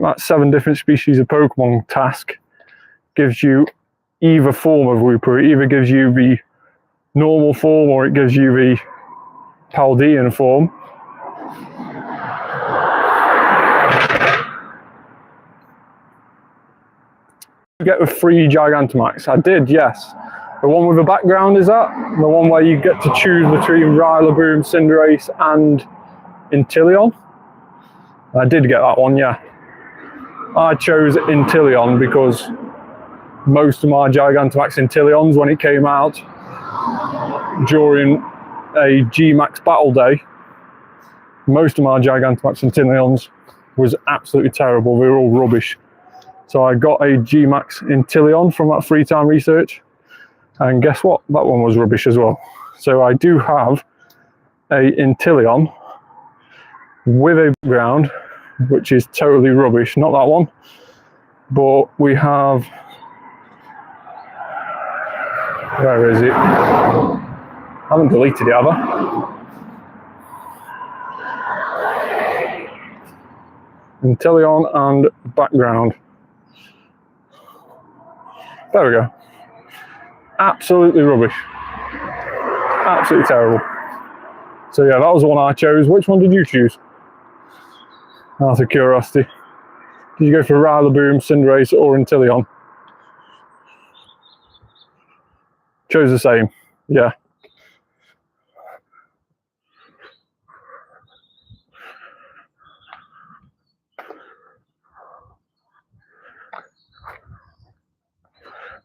that 7 different species of Pokemon task gives you either form of Wooper. It either gives you the normal form or it gives you the Paldean form. You get the 3 Gigantamax. I did, yes. The one with the background is that? The one where you get to choose between Rillaboom, Cinderace and Inteleon? I did get that one, yeah. I chose Inteleon because most of my Gigantamax Inteleons, when it came out during a G-Max battle day, most of my Gigantamax Inteleons was absolutely terrible. They were all rubbish. So I got a G-Max Inteleon from that free time research. And guess what? That one was rubbish as well. So I do have a Inteleon with a background, which is totally rubbish. Not that one. But we have... Where is it? I haven't deleted it, have I? Inteleon and background. There we go. Absolutely rubbish. Absolutely terrible. So yeah, that was the one I chose. Which one did you choose? Out of curiosity. Did you go for Rillaboom, Cinderace or Inteleon? Chose the same. Yeah.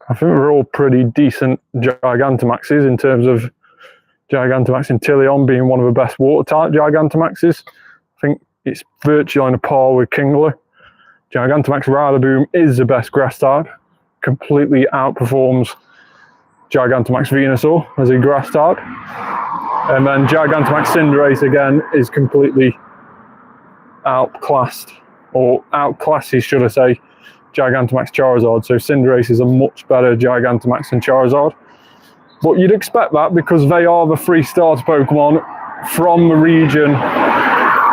I think we're all pretty decent Gigantamaxes in terms of Gigantamax Inteleon being one of the best water-type Gigantamaxes. I think it's virtually on a par with Kingler. Gigantamax Rillaboom is the best grass type. Completely outperforms Gigantamax Venusaur as a grass type. And then Gigantamax Cinderace again is completely outclassed, or outclasses should I say, Gigantamax Charizard. So Cinderace is a much better Gigantamax than Charizard. But you'd expect that because they are the 3 starter Pokemon from the region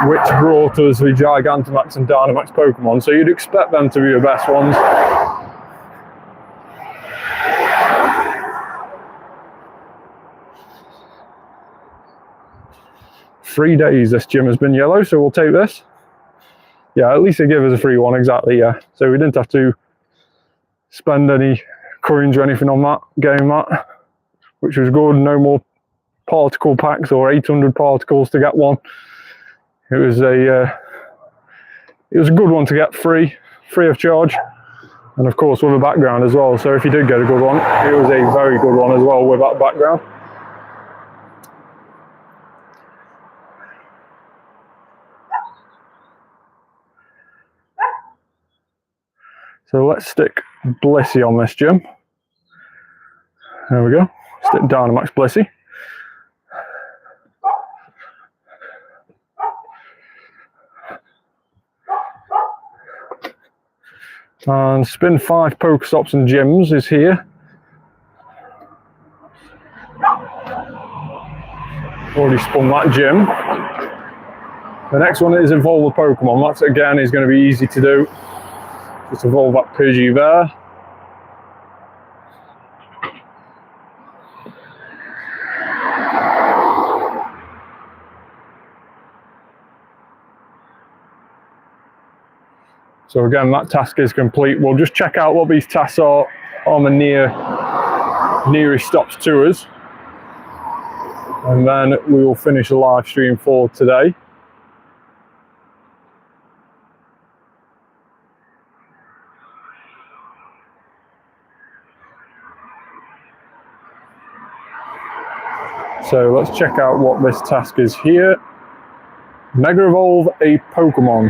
which brought us the Gigantamax and Dynamax Pokemon. So you'd expect them to be the best ones. Three days this gym has been yellow, so we'll take this. Yeah, at least they give us a free one, exactly, yeah. So we didn't have to spend any coins or anything on that, getting that, which was good. No more particle packs or 800 particles to get one. It was a good one to get free of charge, and of course with a background as well. So if you did get a good one, it was a very good one as well with that background. So let's stick Blissey on this gym. There we go. Stick Dynamax Blissey. And spin 5 Pokestops and gyms is here. Already spun that gym. The next one is evolve a Pokemon. That again is going to be easy to do. Just evolve that Pidgey there. So again, that task is complete. We'll just check out what these tasks are on the nearest stops to us. And then we will finish the live stream for today. So let's check out what this task is here. Mega Evolve a Pokemon.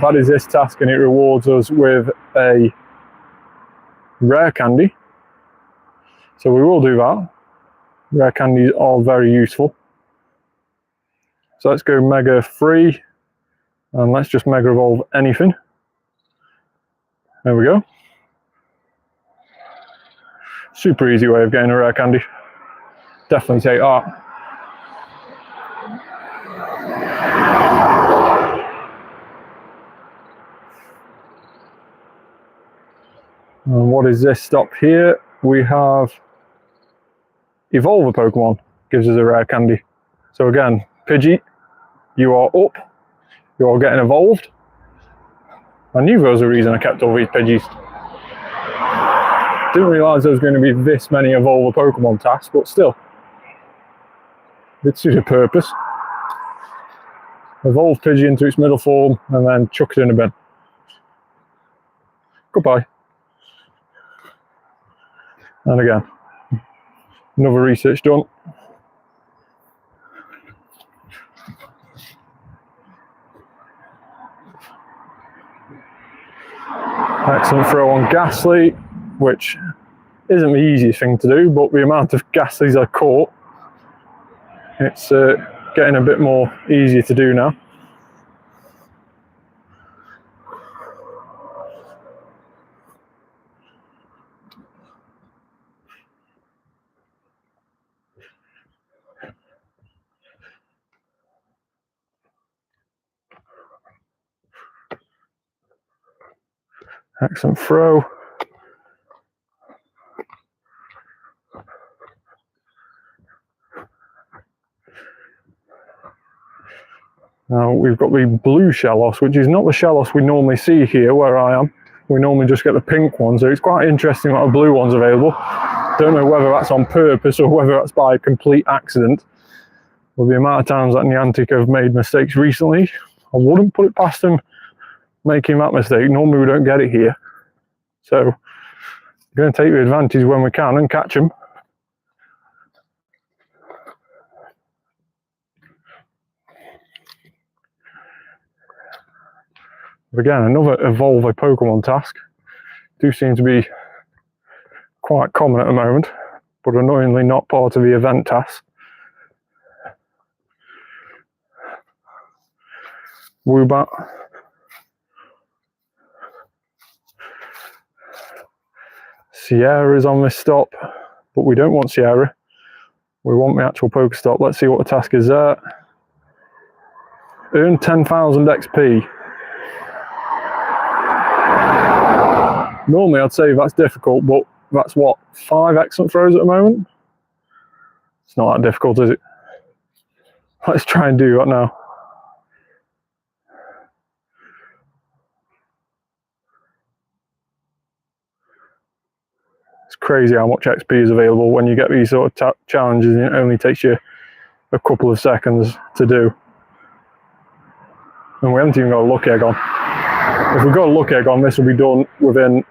That is this task, and it rewards us with a rare candy. So we will do that. Rare candies are very useful. So let's go Mega free, and let's just Mega Evolve anything. There we go. Super easy way of getting a rare candy. definitely take that. And what is this stop here? We have Evolve a Pokemon, gives us a rare candy. So again, Pidgey, you are up, you are getting evolved. I knew there was a reason I kept all these Pidgeys. Didn't realise there was going to be this many Evolve a Pokemon tasks, but still, it suited purpose. Evolve Pidgey into its middle form and then chuck it in a bin. Goodbye. And again, another research done. Excellent throw on Ghastly, which isn't the easiest thing to do, but the amount of Ghastlies I caught, it's getting a bit more easier to do now. Excellent throw. Now we've got the blue Shellos, which is not the Shellos we normally see here where I am. We normally just get the pink ones, so it's quite interesting that the blue one's available. Don't know whether that's on purpose or whether that's by complete accident. With the amount of times that Niantic have made mistakes recently, I wouldn't put it past them making that mistake. Normally we don't get it here. So we're going to take the advantage when we can and catch them. Again, another Evolve a Pokemon task. Do seem to be quite common at the moment, but annoyingly not part of the event task. Woobat. Sierra's on this stop, but we don't want Sierra. We want the actual Pokestop. Let's see what the task is there. Earn 10,000 XP. Normally I'd say that's difficult, but that's what, 5 excellent throws at the moment? It's not that difficult, is it? Let's try and do that now. It's crazy how much XP is available when you get these sort of challenges, and it only takes you a couple of seconds to do. And we haven't even got a luck egg on. If we've got a luck egg on, this will be done within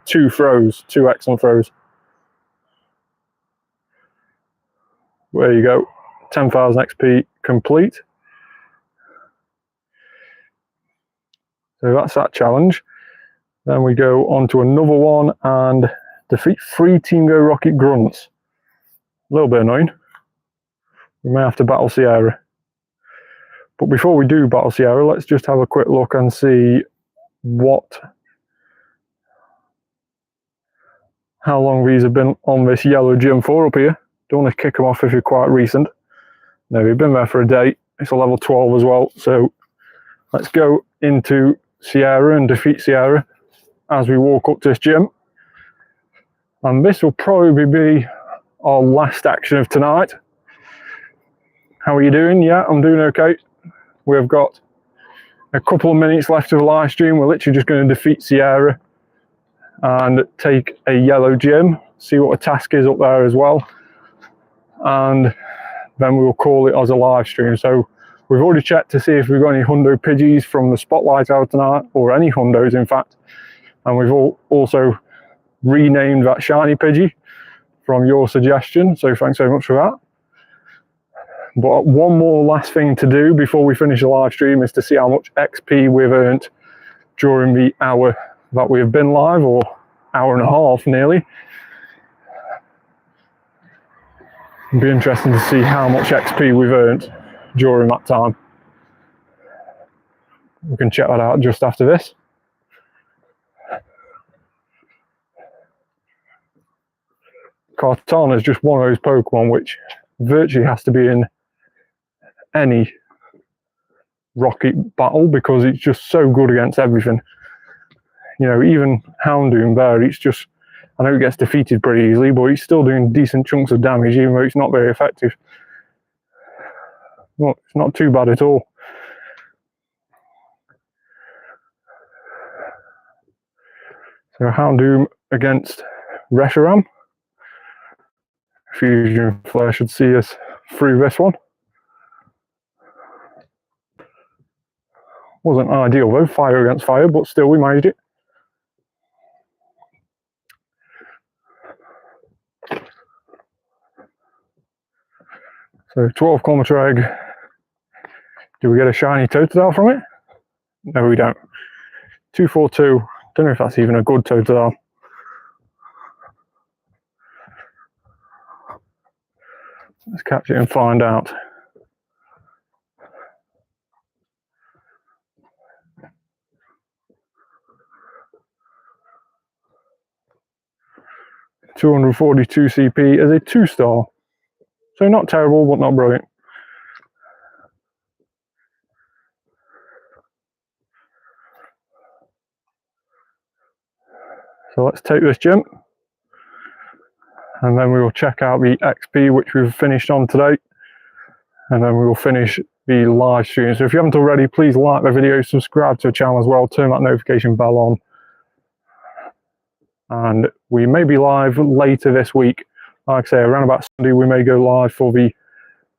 2 throws, 2 excellent throws. There you go, 10,000 XP complete. So that's that challenge. Then we go on to another one and defeat 3 Team Go Rocket Grunts. A little bit annoying. We may have to battle Sierra. But before we do battle Sierra, let's just have a quick look and see how long these have been on this yellow gym for up here. Don't want to kick them off if you're quite recent. No, we've been there for a day. It's a level 12 as well. So let's go into Sierra and defeat Sierra as we walk up to this gym. And this will probably be our last action of tonight. How are you doing? Yeah, I'm doing okay. We've got a couple of minutes left of the live stream. We're literally just going to defeat Sierra and take a yellow gym, see what the task is up there as well. And then we'll call it as a live stream. So we've already checked to see if we've got any Hundo Pidgeys from the Spotlight Hour tonight, or any Hundos in fact. And we've also renamed that Shiny Pidgey from your suggestion. So thanks so much for that. But one more last thing to do before we finish the live stream is to see how much XP we've earned during the hour that we've been live, or hour and a half nearly. It'd be interesting to see how much XP we've earned during that time. We can check that out just after this. Kartana is just one of those Pokemon which virtually has to be in any Rocket battle because it's just so good against everything. You know, even Houndoom there, it's just, I know it gets defeated pretty easily, but it's still doing decent chunks of damage, even though it's not very effective. Well, it's not too bad at all. So Houndoom against Reshiram. Fusion Flare should see us through this one. Wasn't ideal though, fire against fire, but still we managed it. So 12 kilometer egg. Do we get a shiny Totodile from it? No, we don't. 242. Don't know if that's even a good Totodile. Let's catch it and find out. $242 CP as a 2-star. So not terrible, but not brilliant. So let's take this gym. And then we will check out the XP which we've finished on today. And then we will finish the live stream. So if you haven't already, please like the video, subscribe to the channel as well, turn that notification bell on. And we may be live later this week. Like I say, around about Sunday, we may go live for the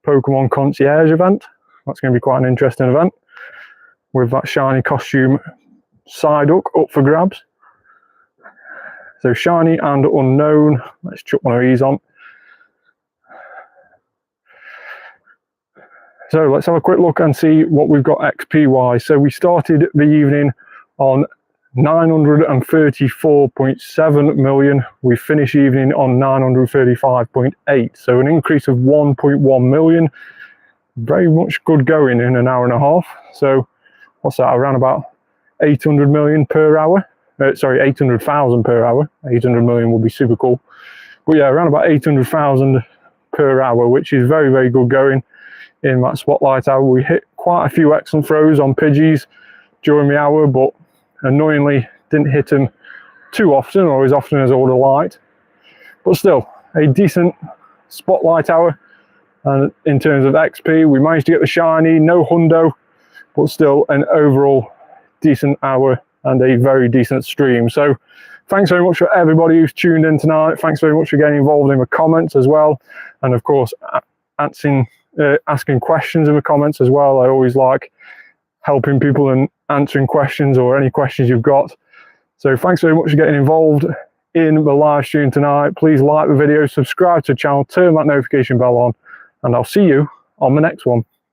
Pokemon Concierge event. That's going to be quite an interesting event with that shiny costume Psyduck up for grabs. So shiny and unknown. Let's chuck one of these on. So let's have a quick look and see what we've got XP wise. So we started the evening on 934.7 million. We finished the evening on 935.8. So an increase of 1.1 million. Very much good going in an hour and a half. So what's that, around about 800 million per hour? Sorry, 800,000 per hour. 800 million would be super cool. But yeah, around about 800,000 per hour, which is very, very good going in that Spotlight Hour. We hit quite a few excellent throws on Pidgeys during the hour, but annoyingly didn't hit them too often, or as often as I would have liked. But still, a decent Spotlight Hour. And in terms of XP, we managed to get the shiny, no hundo, but still an overall decent hour and a very decent stream. So thanks very much for everybody who's tuned in tonight. Thanks very much for getting involved in the comments as well. And of course, asking questions in the comments as well. I always like helping people and answering questions or any questions you've got. So thanks very much for getting involved in the live stream tonight. Please like the video, subscribe to the channel, turn that notification bell on, and I'll see you on the next one.